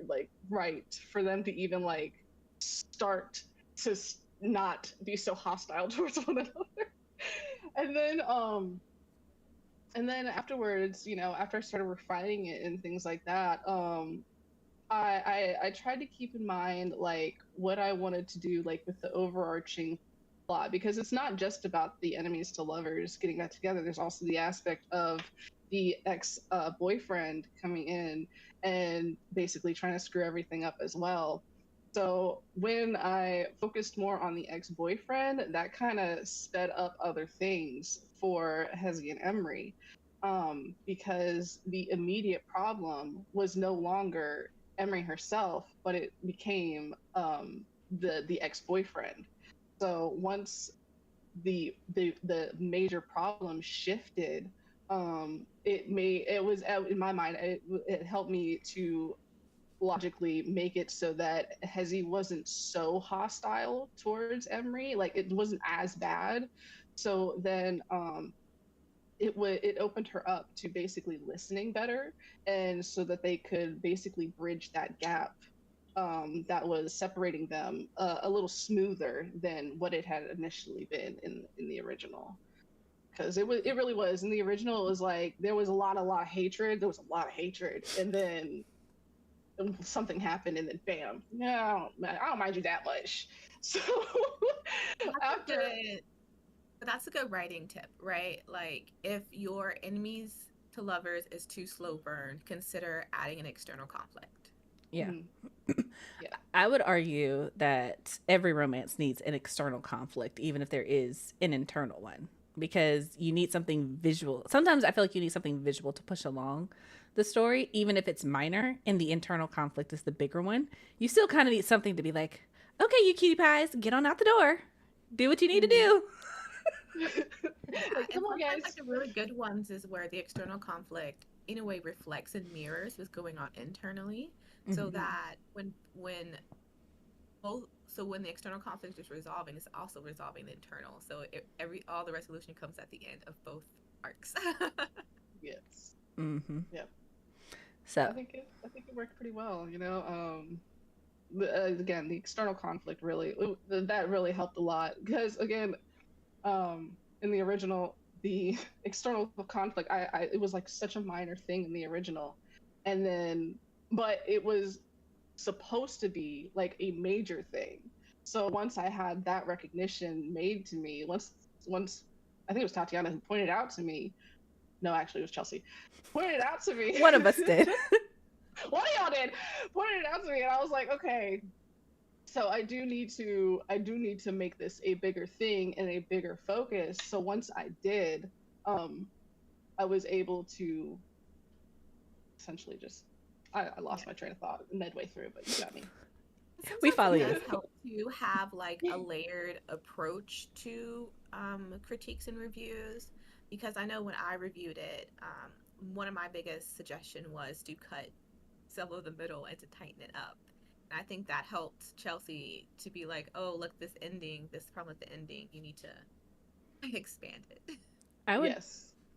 like, right, for them to even like start to not be so hostile towards one another. And then afterwards, after I started refining it and things like that, I tried to keep in mind like what I wanted to do, like with the overarching plot, because it's not just about the enemies to lovers getting back together. There's also the aspect of the ex boyfriend coming in and basically trying to screw everything up as well. So when I focused more on the ex-boyfriend, that kind of sped up other things for Hezi and Emery, because the immediate problem was no longer Emery herself, but it became the ex-boyfriend. So once the major problem shifted, it was, in my mind, it helped me to logically make it so that Hezi wasn't so hostile towards Emery. Like, it wasn't as bad. So then it opened her up to basically listening better, and so that they could basically bridge that gap that was separating them a little smoother than what it had initially been in the original. Because it really was in the original. It was like there was a lot of hatred. There was a lot of hatred, and then something happened, and then bam, no, I don't mind you that much. So after, but that's a good writing tip, right? Like if your enemies to lovers is too slow burn, consider adding an external conflict. Yeah. Yeah. I would argue that every romance needs an external conflict, even if there is an internal one, because you need something visual. Sometimes I feel like you need something visual to push along the story, even if it's minor and the internal conflict is the bigger one. You still kind of need something to be like, okay, you cutie pies, get on out the door. Do what you need to do. Like, come on, guys. Like the really good ones is where the external conflict in a way reflects and mirrors what's going on internally, so that when the external conflict is resolving, it's also resolving the internal. So all the resolution comes at the end of both arcs. Yes. Yeah. So I think it worked pretty well. Again, the external conflict really helped a lot, because again, in the original, the external conflict, it was like such a minor thing in the original, and then but it was supposed to be like a major thing. So once I had that recognition made to me, once I think it was Tatiana who pointed out to me. No, actually, it was Chelsea. Pointed it out to me. One of us did. One of y'all did. Pointed it out to me, and I was like, okay. So I do need to make this a bigger thing and a bigger focus. So once I did, I was able to essentially just I lost my train of thought midway through, but you got me. We follow you. It does help to have like a layered approach to critiques and reviews, because I know when I reviewed it, one of my biggest suggestion was to cut some of the middle and to tighten it up. And I think that helped Chelsea to be like, oh, look, this problem with the ending, you need to expand it. I would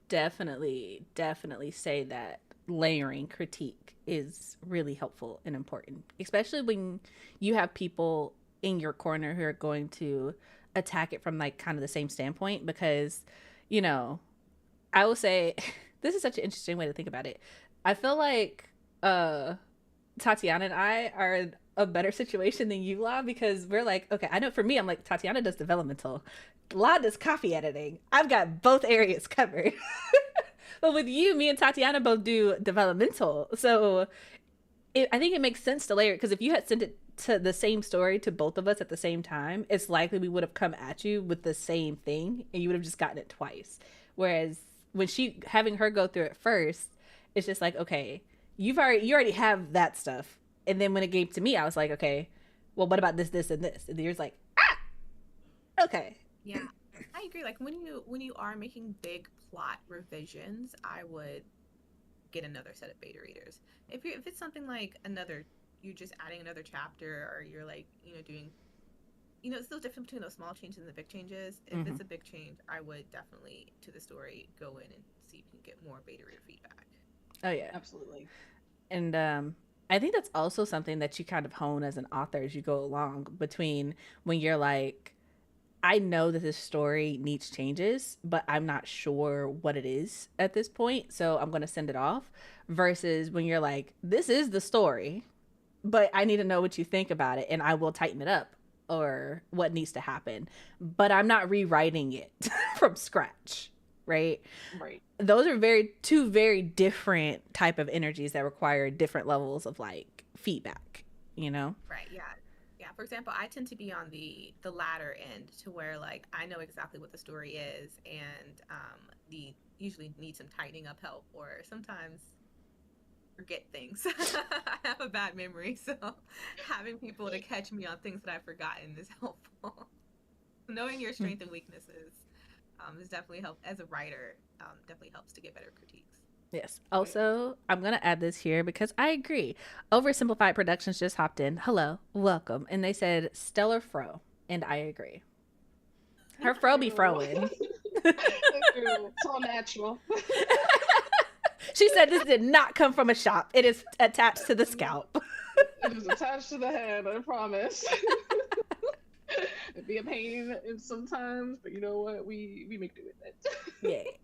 definitely say that layering critique is really helpful and important, especially when you have people in your corner who are going to attack it from like kind of the same standpoint, because, I will say this is such an interesting way to think about it. I feel like Tatiana and I are in a better situation than you, La, because we're like, okay, I know for me, I'm like, Tatiana does developmental, La does copy editing. I've got both areas covered. But with you, me and Tatiana both do developmental. So I think it makes sense to layer it, because if you had sent it to the same story to both of us at the same time, it's likely we would have come at you with the same thing and you would have just gotten it twice. Whereas when having her go through it first, it's just like, okay, you already have that stuff. And then when it came to me, I was like, okay, well, what about this, and this? And you're like, okay. Yeah, I agree. Like when you are making big plot revisions, I would get another set of beta readers. If it's something like you're just adding another chapter, or you're like, doing, it's still different between those small changes and the big changes. If it's a big change, I would definitely, to the story, go in and see if you can get more beta reader feedback. Oh yeah, absolutely. And I think that's also something that you kind of hone as an author as you go along, between when you're like, I know that this story needs changes, but I'm not sure what it is at this point, so I'm going to send it off, versus when you're like, this is the story, but I need to know what you think about it, and I will tighten it up or what needs to happen, but I'm not rewriting it from scratch, right? Right. Those are two very different type of energies that require different levels of like feedback, Right, yeah. Yeah, for example, I tend to be on the latter end, to where like I know exactly what the story is, and usually need some tightening up help, or sometimes forget things. I have a bad memory, so having people to catch me on things that I've forgotten is helpful. Knowing your strengths and weaknesses is definitely help as a writer. Definitely helps to get better critiques. Yes. Also, I'm going to add this here because I agree. Oversimplified Productions just hopped in. Hello, welcome. And they said stellar fro. And I agree. Her fro be froing. It's all natural. She said this did not come from a shop. It is attached to the scalp. It is attached to the hand, I promise. It'd be a pain sometimes, but you know what? We make do with it. Yay.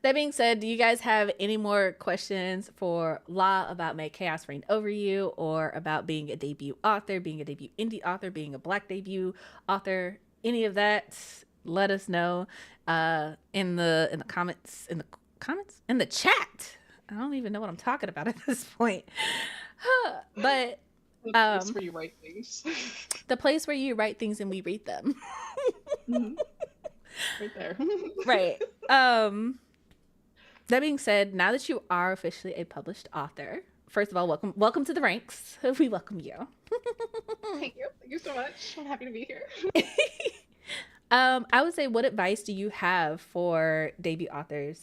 That being said, do you guys have any more questions for La about May Chaos Reign Over You, or about being a debut author, being a debut indie author, being a Black debut author? Any of that? Let us know in the comments, in the chat. I don't even know what I'm talking about at this point. But The place where you write things. The place where you write things and we read them. Mm-hmm. Right there. Right. That being said, now that you are officially a published author, first of all, welcome to the ranks. We welcome you. Thank you. Thank you so much. I'm happy to be here. I would say, what advice do you have for debut authors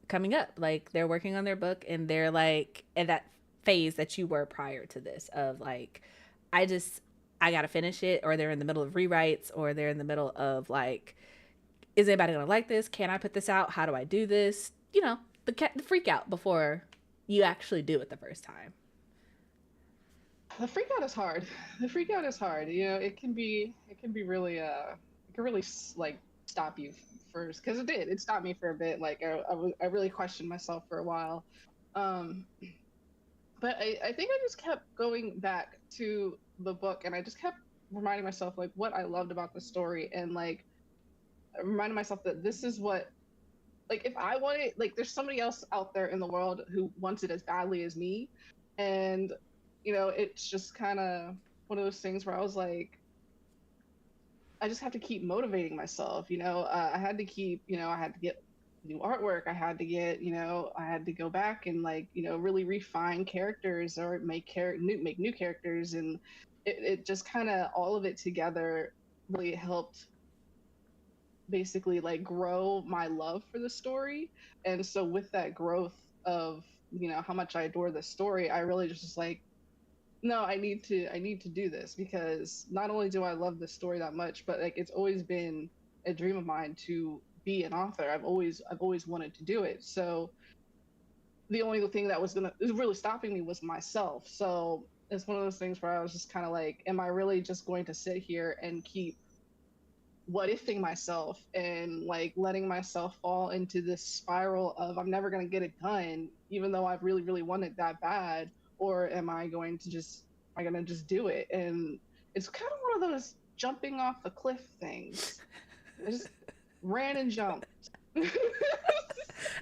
coming up? Like, they're working on their book and they're like in that phase that you were prior to this of like, I gotta finish it, or they're in the middle of rewrites, or they're in the middle of like, is anybody gonna like this? Can I put this out? How do I do this? You know, the freak out before you actually do it the first time. The freak out is hard. You know, it can be really it can really like stop you first, because it stopped me for a bit. Like I really questioned myself for a while, but I think I just kept going back to the book, and I just kept reminding myself like what I loved about the story, and like reminding myself that this is what, like, if I want it, like, there's somebody else out there in the world who wants it as badly as me. And, you know, it's just kind of one of those things where I was like, I just have to keep motivating myself. You know, I had to keep, you know, I had to get new artwork. I had to get, you know, I had to go back and like, you know, really refine characters, or make new characters. And it just kind of, all of it together really helped basically like grow my love for the story. And so with that growth of, you know, how much I adore the story, I really just was like, no, I need to do this, because not only do I love the story that much, but like it's always been a dream of mine to be an author. I've always wanted to do it. So the only thing that was really stopping me was myself. So it's one of those things where I was just kind of like, am I really just going to sit here and keep what ifing myself and like letting myself fall into this spiral of I'm never going to get it done, even though I really, really want it that bad? Or am I going to just do it? And it's kind of one of those jumping off the cliff things. I just ran and jumped.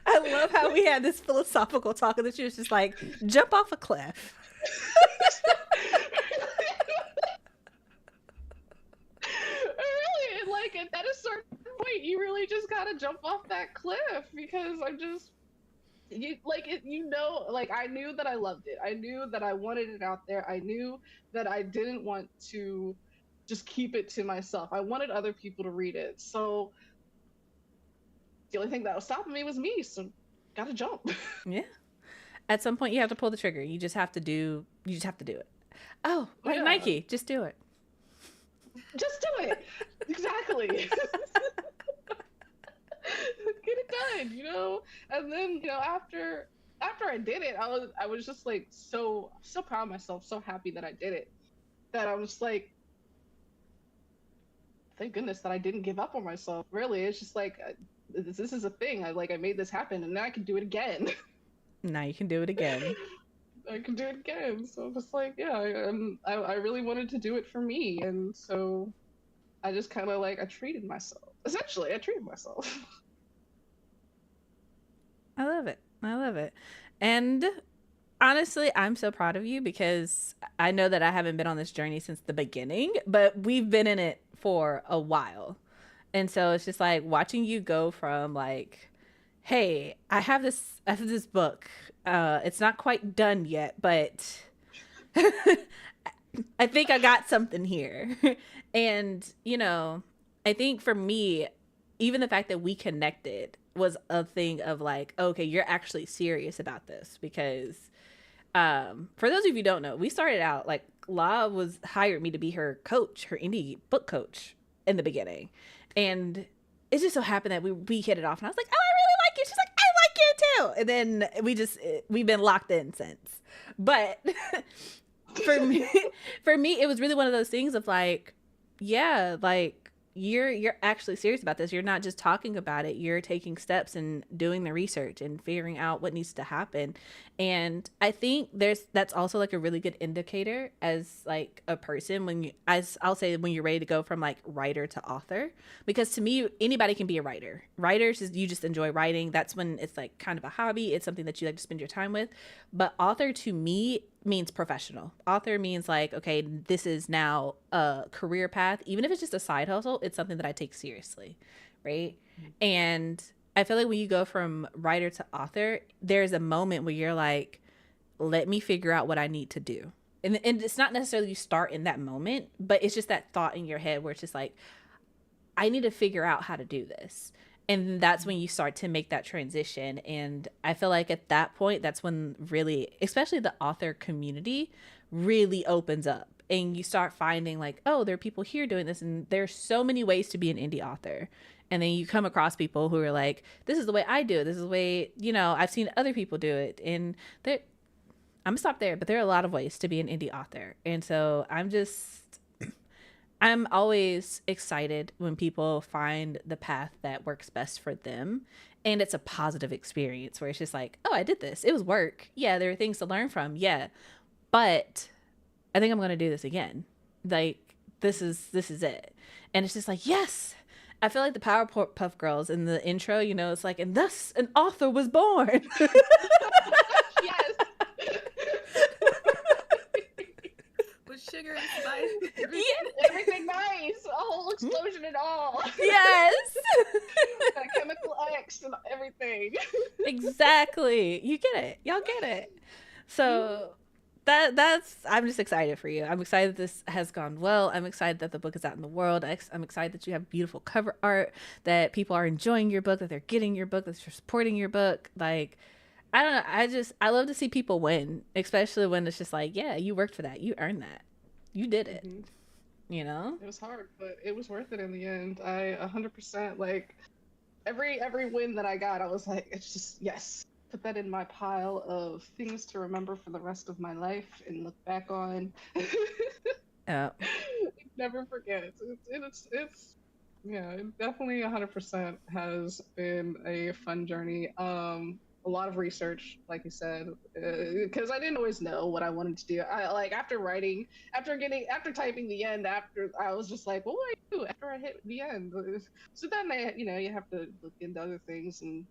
I love how we had this philosophical talk, and that she was just like, jump off a cliff. Really, like at a certain point, you really just gotta jump off that cliff, because I'm just, you know, like I knew that I loved it. I knew that I wanted it out there. I knew that I didn't want to just keep it to myself. I wanted other people to read it. So the only thing that was stopping me was me. So gotta jump. Yeah. At some point you have to pull the trigger. You just have to do it. Oh, like Yeah. Nike, just do it. Just do it. Exactly. Get it done, you know? And then, you know, after I did it, I was just like so proud of myself, so happy that I did it, that I was like, thank goodness that I didn't give up on myself. Really, it's just like this is a thing. I made this happen, and now I can do it again. Now you can do it again. I can do it again. So I'm just like, yeah, I really wanted to do it for me, and so I just kind of like I treated myself. Essentially, I treated myself. I love it. And honestly, I'm so proud of you, because I know that I haven't been on this journey since the beginning, but we've been in it for a while. And so it's just like watching you go from like, hey, I have this book. It's not quite done yet, but I think I got something here. And, you know, I think for me, even the fact that we connected was a thing of like, okay, you're actually serious about this. Because for those of you who don't know, we started out like La hired me to be her coach, her indie book coach in the beginning. And it just so happened that we hit it off, and I was like, oh, I really like it. She's like, I like can too. And then we've been locked in since. But for me, it was really one of those things of like, yeah, like you're actually serious about this. You're not just talking about it. You're taking steps and doing the research and figuring out what needs to happen. And I think that's also like a really good indicator as like a person when you, as I'll say, when you're ready to go from like writer to author, because to me, anybody can be a writer. Writers is you just enjoy writing. That's when it's like kind of a hobby. It's something that you like to spend your time with. But author to me means professional. Author means like, okay, this is now a career path. Even if it's just a side hustle, it's something that I take seriously, right? And I feel like when you go from writer to author, there's a moment where you're like, let me figure out what I need to do. And it's not necessarily you start in that moment, but it's just that thought in your head where it's just like, I need to figure out how to do this. And that's when you start to make that transition. And I feel like at that point, that's when really, especially the author community really opens up. And you start finding like, oh, there are people here doing this. And there's so many ways to be an indie author. And then you come across people who are like, this is the way I do it. This is the way, you know, I've seen other people do it. And I'm going to stop there. But there are a lot of ways to be an indie author. And so I'm always excited when people find the path that works best for them. And it's a positive experience where it's just like, oh, I did this. It was work. Yeah, there are things to learn from. Yeah. But I think I'm going to do this again. Like, this is it. And it's just like, yes. I feel like the Powerpuff Girls in the intro, you know, it's like, and thus an author was born. Yes. Sugar and spice. Everything nice. A whole explosion and all. Yes. Chemical X and everything. Exactly. You get it. Y'all get it. So I'm just excited for you. I'm excited this has gone well. I'm excited that the book is out in the world. I'm excited that you have beautiful cover art, that people are enjoying your book, that they're getting your book, that you're supporting your book. Like, I don't know. I love to see people win, especially when it's just like, yeah, you worked for that. You earned that. You did it. Mm-hmm. You know? It was hard, but it was worth it in the end. I 100% like every win that I got, I was like, it's just, yes. Put that in my pile of things to remember for the rest of my life and look back on. Never forget. It's yeah, it definitely 100% has been a fun journey. A lot of research, like you said, because I didn't always know what I wanted to do. I like after typing the end, after I was just like, what do I do after I hit the end? So then you have to look into other things, and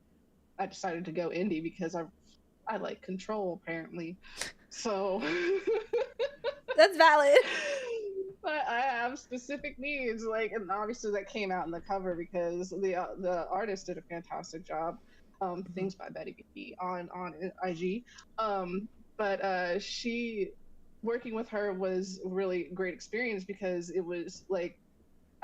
I decided to go indie because I like control apparently. So that's valid. But I have specific needs, like, and obviously that came out in the cover because the artist did a fantastic job. Things by Betty B on IG. But she working with her was really great experience because it was like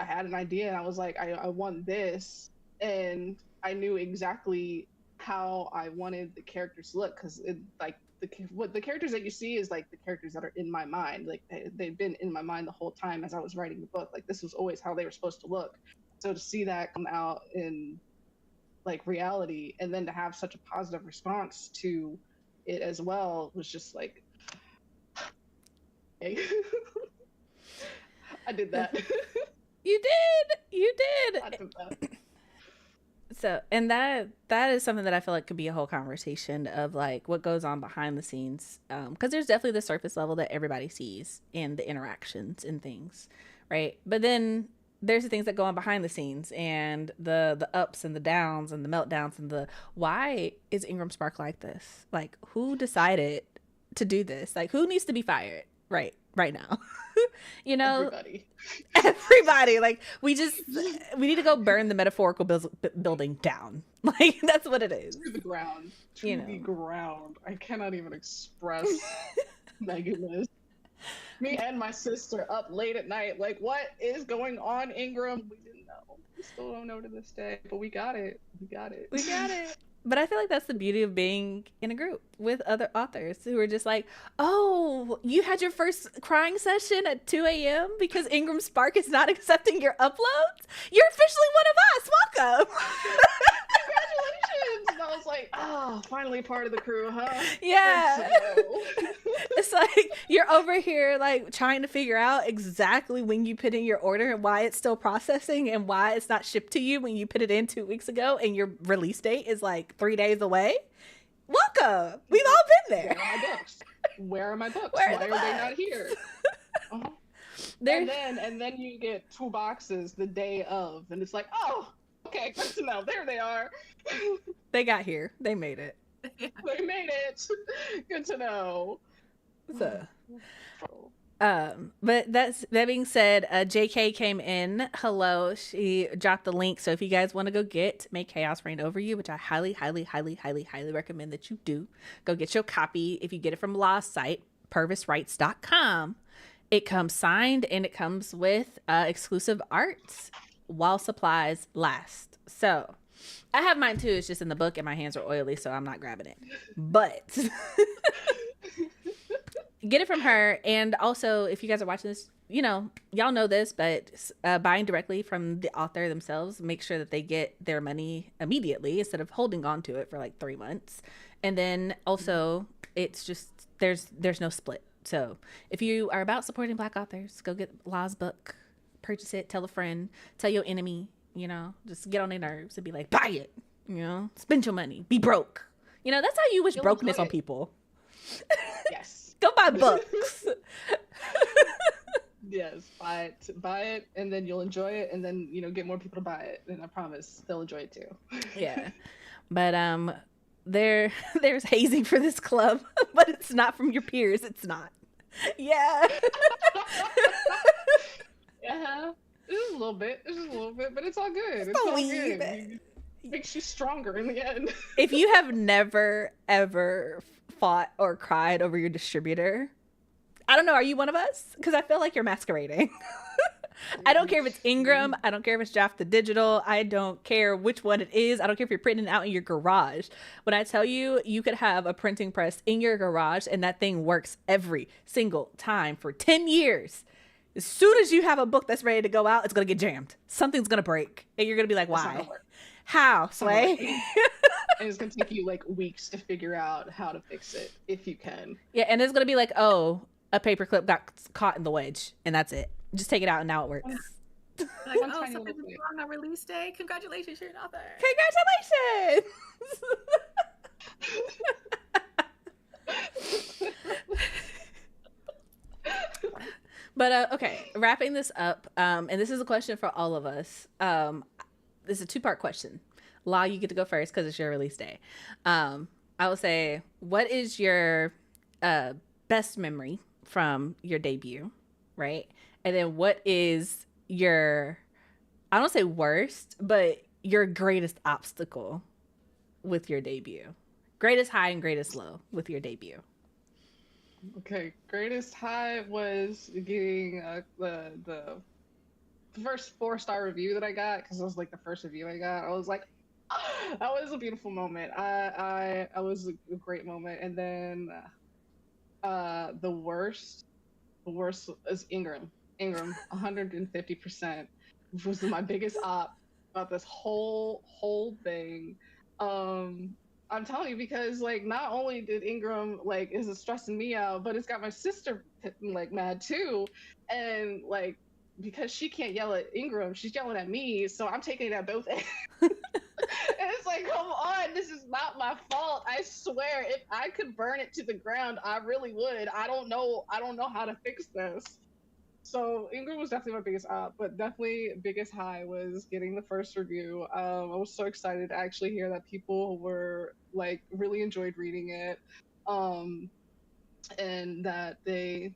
I had an idea and I was like, I want this, and I knew exactly how I wanted the characters to look, because like the characters that you see is like the characters that are in my mind. Like they've been in my mind the whole time as I was writing the book. Like this was always how they were supposed to look. So to see that come out in like reality, and then to have such a positive response to it as well was just like, hey. I did that. You did. I did that. So, and that is something that I feel like could be a whole conversation of like what goes on behind the scenes, because there's definitely the surface level that everybody sees and the interactions and things, right? But then there's the things that go on behind the scenes, and the ups and the downs and the meltdowns and the why is Ingram Spark like this? Like, who decided to do this? Like, who needs to be fired right now? You know, everybody. Like, we need to go burn the metaphorical building down. Like, that's what it is. To the ground. The ground. I cannot even express my goodness. Me and my sister up late at night, like, what is going on, Ingram? We didn't know. We still don't know to this day, but we got it. But I feel like that's the beauty of being in a group with other authors who are just like, oh, you had your first crying session at 2 a.m. because Ingram Spark is not accepting your uploads? You're officially one of us. Welcome. And I was like, oh, finally part of the crew, huh? Yeah. Good to know. It's like you're over here like trying to figure out exactly when you put in your order and why it's still processing and why it's not shipped to you when you put it in 2 weeks ago and your release date is like 3 days away. Welcome. We've all been there. Where are my books? Where are my books? Where are Why the are they books? not here? Uh-huh. And then you get 2 boxes the day of, and it's like, oh, okay, good to know. There they are. They got here. They made it. They made it. Good to know. So, but that being said, JK came in. Hello. She dropped the link. So if you guys want to go get Make Chaos Reign Over You, which I highly recommend that you do, go get your copy. If you get it from Law's site, purvisrights.com, it comes signed and it comes with exclusive art while supplies last. So I have mine too. It's just in the book and my hands are oily, so I'm not grabbing it. But get it from her. And also, if you guys are watching this, you know, y'all know this, but buying directly from the author themselves, make sure that they get their money immediately instead of holding on to it for like 3 months. And then also, it's just, there's no split. So if you are about supporting Black authors, go get Law's book, purchase it, tell a friend, tell your enemy, you know, just get on their nerves and be like, buy it, you know, spend your money, be broke. You know, that's how you wish brokenness on people. Yes. Go buy books. Yes, buy it, and then you'll enjoy it, and then, you know, get more people to buy it, and I promise they'll enjoy it too. Yeah. But there's hazing for this club, but it's not from your peers. It's not. Yeah. Yeah. It's just a little bit. But it's all good. It's a all wee good. bit. It makes you stronger in the end. If you have never ever fought or cried over your distributor, I don't know, are you one of us? Because I feel like you're masquerading. I don't care if it's Ingram. I don't care if it's Draft the Digital. I don't care which one it is. I don't care if you're printing it out in your garage. When I tell you, you could have a printing press in your garage and that thing works every single time for 10 years. As soon as you have a book that's ready to go out, it's going to get jammed. Something's going to break. And you're going to be like, why? How, Sway? And it's going to take you like weeks to figure out how to fix it, if you can. Yeah, and it's going to be like, oh, a paperclip got caught in the wedge, and that's it. Just take it out and now it works. Like, oh, something's wrong on release day. Congratulations, you're an author. Congratulations. But okay, wrapping this up, and this is a question for all of us. This is a 2-part question. Law, you get to go first because it's your release day. I will say, what is your best memory from your debut, right? And then what is your, I don't say worst, but your greatest obstacle with your debut? Greatest high and greatest low with your debut. Okay, greatest high was getting the first 4-star review that I got, because it was like the first review I got. I was like, that was a beautiful moment. I was a great moment. And then the worst is Ingram, 150%, which was my biggest op about this whole thing. I'm telling you, because like not only did Ingram like is it stressing me out, but it's got my sister like mad too, and like because she can't yell at Ingram, she's yelling at me, so I'm taking it at both ends. And it's like, come on, this is not my fault. I swear, if I could burn it to the ground, I really would. I don't know how to fix this. So Ingram was definitely my biggest op, but definitely biggest high was getting the first review. I was so excited to actually hear that people were like really enjoyed reading it, and that they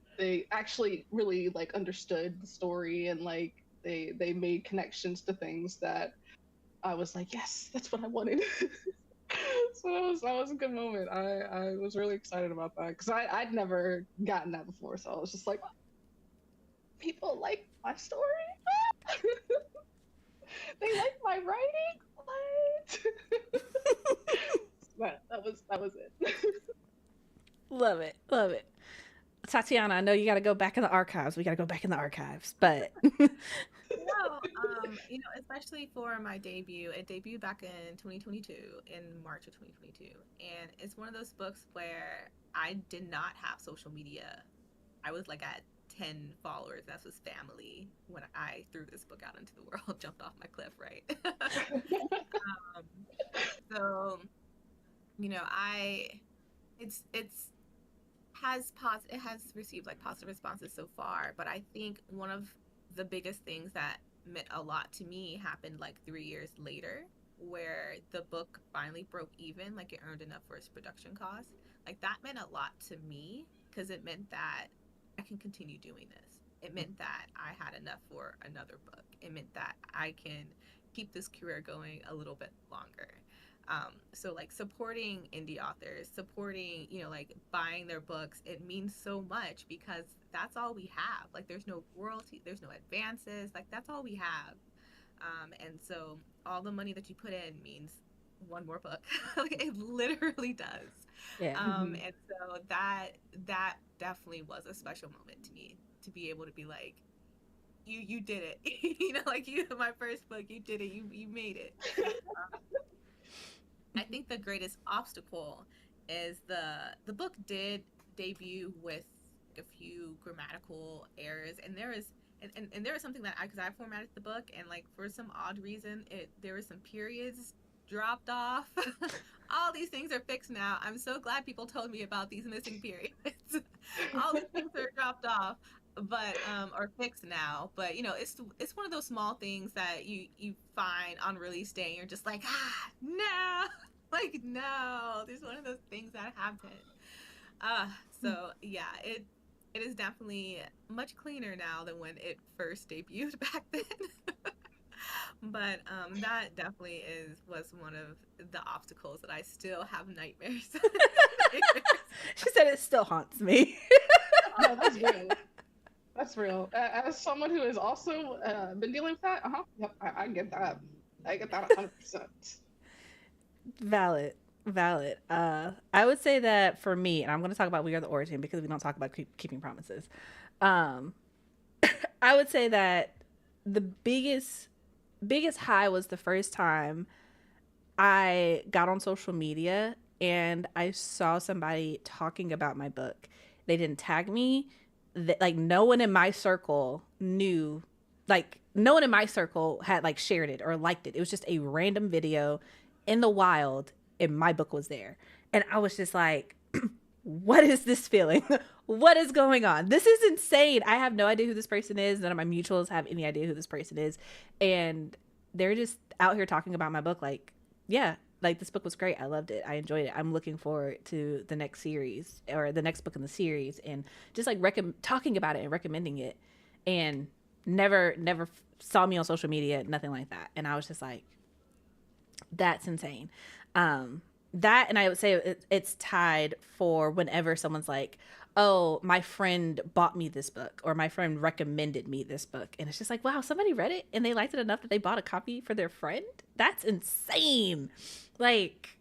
actually really like understood the story, and like they made connections to things that I was like, yes, that's what I wanted. So that was a good moment. I was really excited about that because I'd never gotten that before, so I was just like, people like my story. They like my writing. What? that was it. Love it. Tatiana, I know you got to go back in the archives. We got to go back in the archives, but No, Especially for my debut, it debuted back in 2022, in March of 2022. And it's one of those books where I did not have social media. I was like at 10 followers. That was family when I threw this book out into the world, jumped off my cliff, right? um, so, I, it's it has received like positive responses so far, but I think one of the biggest things that meant a lot to me happened like 3 years later, where the book finally broke even, like it earned enough for its production cost. Like that meant a lot to me because it meant that I can continue doing this. It meant that I had enough for another book. It meant that I can keep this career going a little bit longer. So like supporting indie authors, supporting, like buying their books, it means so much because that's all we have. Like there's no royalty, there's no advances, like that's all we have. And so all the money that you put in means one more book. Like it literally does. Yeah. And so that definitely was a special moment to me to be able to be like, you did it. Like my first book, you did it. You made it. I think the greatest obstacle is the book did debut with a few grammatical errors, and there is something that because I formatted the book, and like for some odd reason there were some periods dropped off. All these things are fixed now. I'm so glad people told me about these missing periods. All these things are dropped off, but are fixed now. But it's one of those small things that you find on release day, and you're just like, no. Like, no, there's one of those things that happen. So yeah, it is definitely much cleaner now than when it first debuted back then. But that definitely was one of the obstacles that I still have nightmares. She said it still haunts me. Oh, that's real. That's real. As someone who has also been dealing with that, yep, I get that. I get that 100%. Valid. I would say that for me, and I'm going to talk about We Are the Origin because we don't talk about keeping promises. Um, I would say that the biggest high was the first time I got on social media and I saw somebody talking about my book. They didn't tag me. Like no one in my circle knew. Like no one in my circle had like shared it or liked it. It was just a random video in the wild, and my book was there. And I was just like, what is this feeling? What is going on? This is insane. I have no idea who this person is. None of my mutuals have any idea who this person is. And they're just out here talking about my book like, yeah, like this book was great. I loved it. I enjoyed it. I'm looking forward to the next series or the next book in the series, and just like talking about it and recommending it, and never saw me on social media, nothing like that. And I was just like, that's insane. That, and I would say it's tied for whenever someone's like, oh, my friend bought me this book or my friend recommended me this book. And it's just like, wow, somebody read it and they liked it enough that they bought a copy for their friend. That's insane. Like,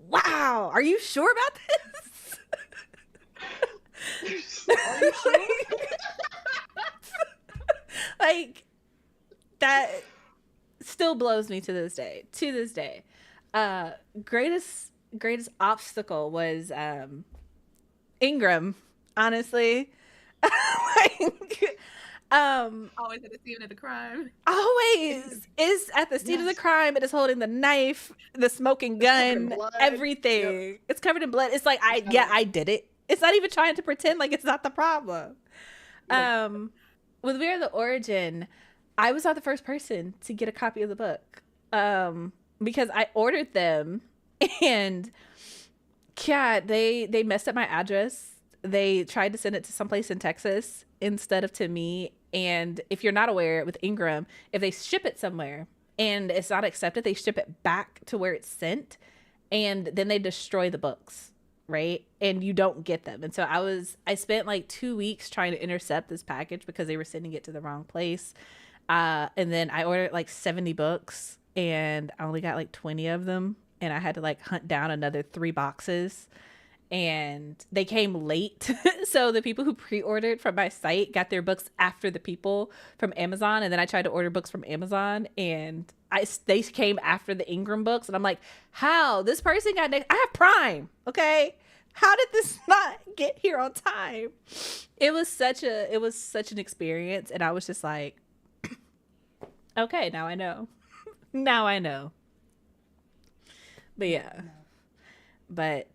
wow. Are you sure about this? Are you sure? Like, that still blows me to this day. Greatest obstacle was Ingram, honestly. Like, Always at the scene of the crime. Always is at the scene of the crime. It is holding the knife, the smoking gun, everything. Yep. It's covered in blood. It's like I did it. It's not even trying to pretend like it's not the problem. Yep. With We Are the Origin, I was not the first person to get a copy of the book. Because I ordered them, and yeah, they messed up my address. They tried to send it to someplace in Texas instead of to me. And if you're not aware, with Ingram, if they ship it somewhere and it's not accepted, they ship it back to where it's sent, and then they destroy the books, right? And you don't get them. And so I spent like 2 weeks trying to intercept this package because they were sending it to the wrong place. And then I ordered like 70 books, and I only got like 20 of them, and I had to like hunt down another 3 boxes. and they came late. So the people who pre-ordered from my site got their books after the people from Amazon. And then I tried to order books from Amazon, and they came after the Ingram books. And I'm like, how? This person got next. I have Prime. Okay. How did this not get here on time? It was such an experience. And I was just like, okay, now I know. Now I know. But yeah. But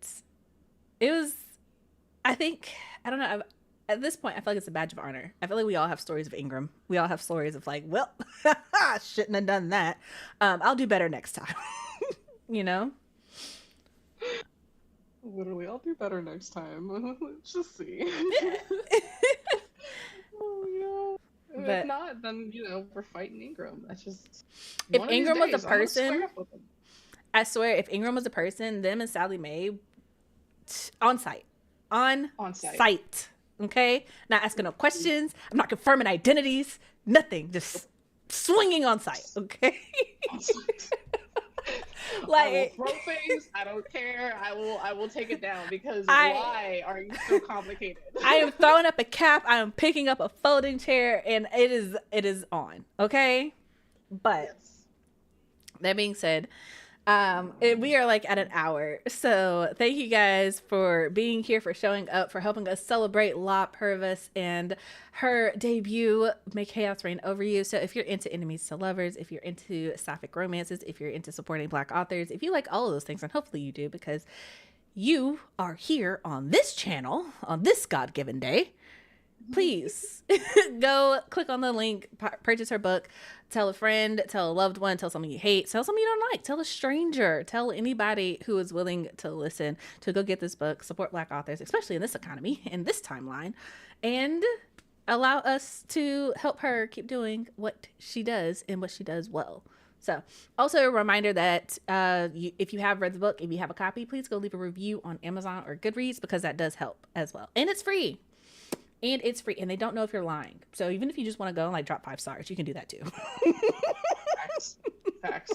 it was, I don't know. At this point, I feel like it's a badge of honor. I feel like we all have stories of Ingram. We all have stories of like, well, shouldn't have done that. I'll do better next time. You know? Literally, I'll do better next time. Let's just see. Oh, yeah. But if not, then, we're fighting Ingram. That's just... If Ingram was a person, I I swear, if Ingram was a person, them and Sally Mae, on site. On site. Okay? Not asking no questions. I'm not confirming identities. Nothing. Just swinging on site. Okay? Like, I will throw things. I don't care. I will take it down because why are you so complicated? I am throwing up a cap. I am picking up a folding chair, and it is on. Okay? But that being said, we are like at an hour. So thank you guys for being here, for showing up, for helping us celebrate La Purvis and her debut, May Chaos Reign Over You. So if you're into enemies to lovers, if you're into sapphic romances, if you're into supporting Black authors, if you like all of those things, and hopefully you do, because you are here on this channel on this God-given day, please go click on the link, purchase her book, tell a friend, tell a loved one, tell someone you hate, tell someone you don't like, tell a stranger, tell anybody who is willing to listen to go get this book, support Black authors, especially in this economy, in this timeline, and allow us to help her keep doing what she does and what she does well. So also a reminder that if you have read the book, if you have a copy, please go leave a review on Amazon or Goodreads, because that does help as well. And it's free. And it's free, and they don't know if you're lying. So even if you just want to go and like drop 5 stars, you can do that too. Facts.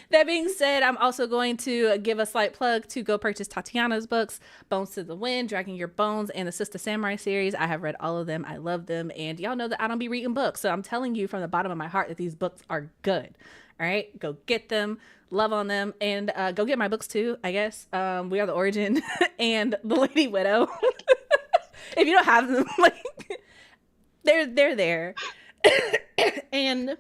That being said, I'm also going to give a slight plug to go purchase Tatiana's books, Bones to the Wind, Dragging Your Bones, and the Sister Samurai series. I have read all of them. I love them. And y'all know that I don't be reading books. So I'm telling you from the bottom of my heart that these books are good. All right, go get them, love on them, and go get my books too, I guess. We Are the Origin and The Lady Widow. If you don't have them, like, they're there. And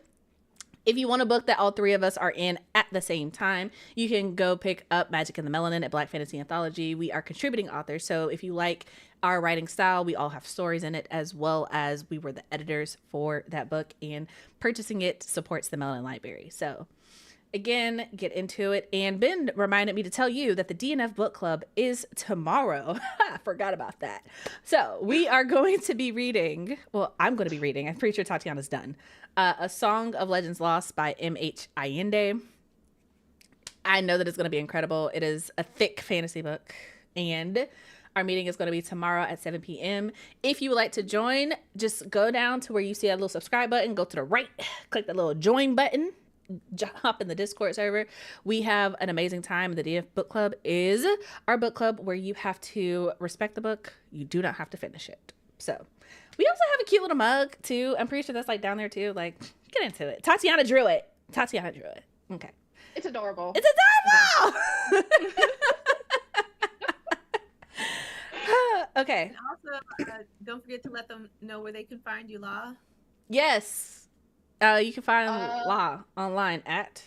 if you want a book that all 3 of us are in at the same time, you can go pick up Magic and the Melanin at Black Fantasy Anthology. We are contributing authors, so if you like our writing style, we all have stories in it, as well as we were the editors for that book, and purchasing it supports the Melanin Library. So again, get into it. And Ben reminded me to tell you that the DNF book club is tomorrow. I forgot about that. So we are going to be reading, well, I'm going to be reading, I'm pretty sure Tatiana's done, A Song of Legends Lost by M.H. Allende. I know that it's going to be incredible. It is a thick fantasy book, and our meeting is going to be tomorrow at 7 p.m. If you would like to join, just go down to where you see that little subscribe button, go to the right, click that little join button, hop in the Discord server. We have an amazing time. The DF Book Club is our book club where you have to respect the book. You do not have to finish it. So we also have a cute little mug too. I'm pretty sure that's like down there too. Like, get into it. Tatiana drew it. Okay. It's adorable. It's adorable! Okay. And also, don't forget to let them know where they can find you, La. Yes. You can find La online at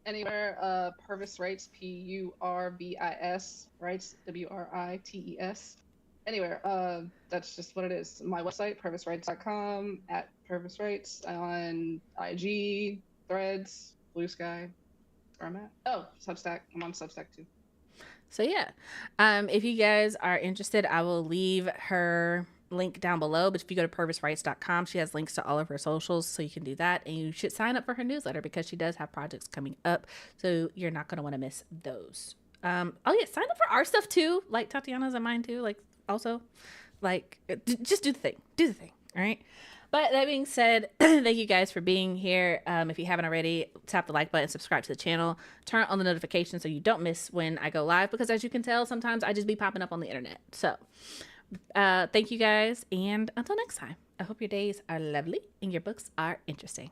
anywhere. Purvis Writes, Purvis Writes, Writes. Anywhere. That's just what it is. My website, purviswrites.com, at Purvis Writes, on IG, Threads, Blue Sky. That's where I'm at. Oh, Substack. I'm on Substack too. So yeah, if you guys are interested, I will leave her link down below. But if you go to purviswrites.com, she has links to all of her socials, so you can do that. And you should sign up for her newsletter, because she does have projects coming up, so you're not going to want to miss those. Oh yeah, sign up for our stuff too, like Tatiana's and mine too. Like, also, like, just do the thing. All right. But that being said, thank you guys for being here. If you haven't already, tap the like button, subscribe to the channel, turn on the notifications so you don't miss when I go live, because as you can tell, sometimes I just be popping up on the internet. So thank you guys, and until next time, I hope your days are lovely and your books are interesting.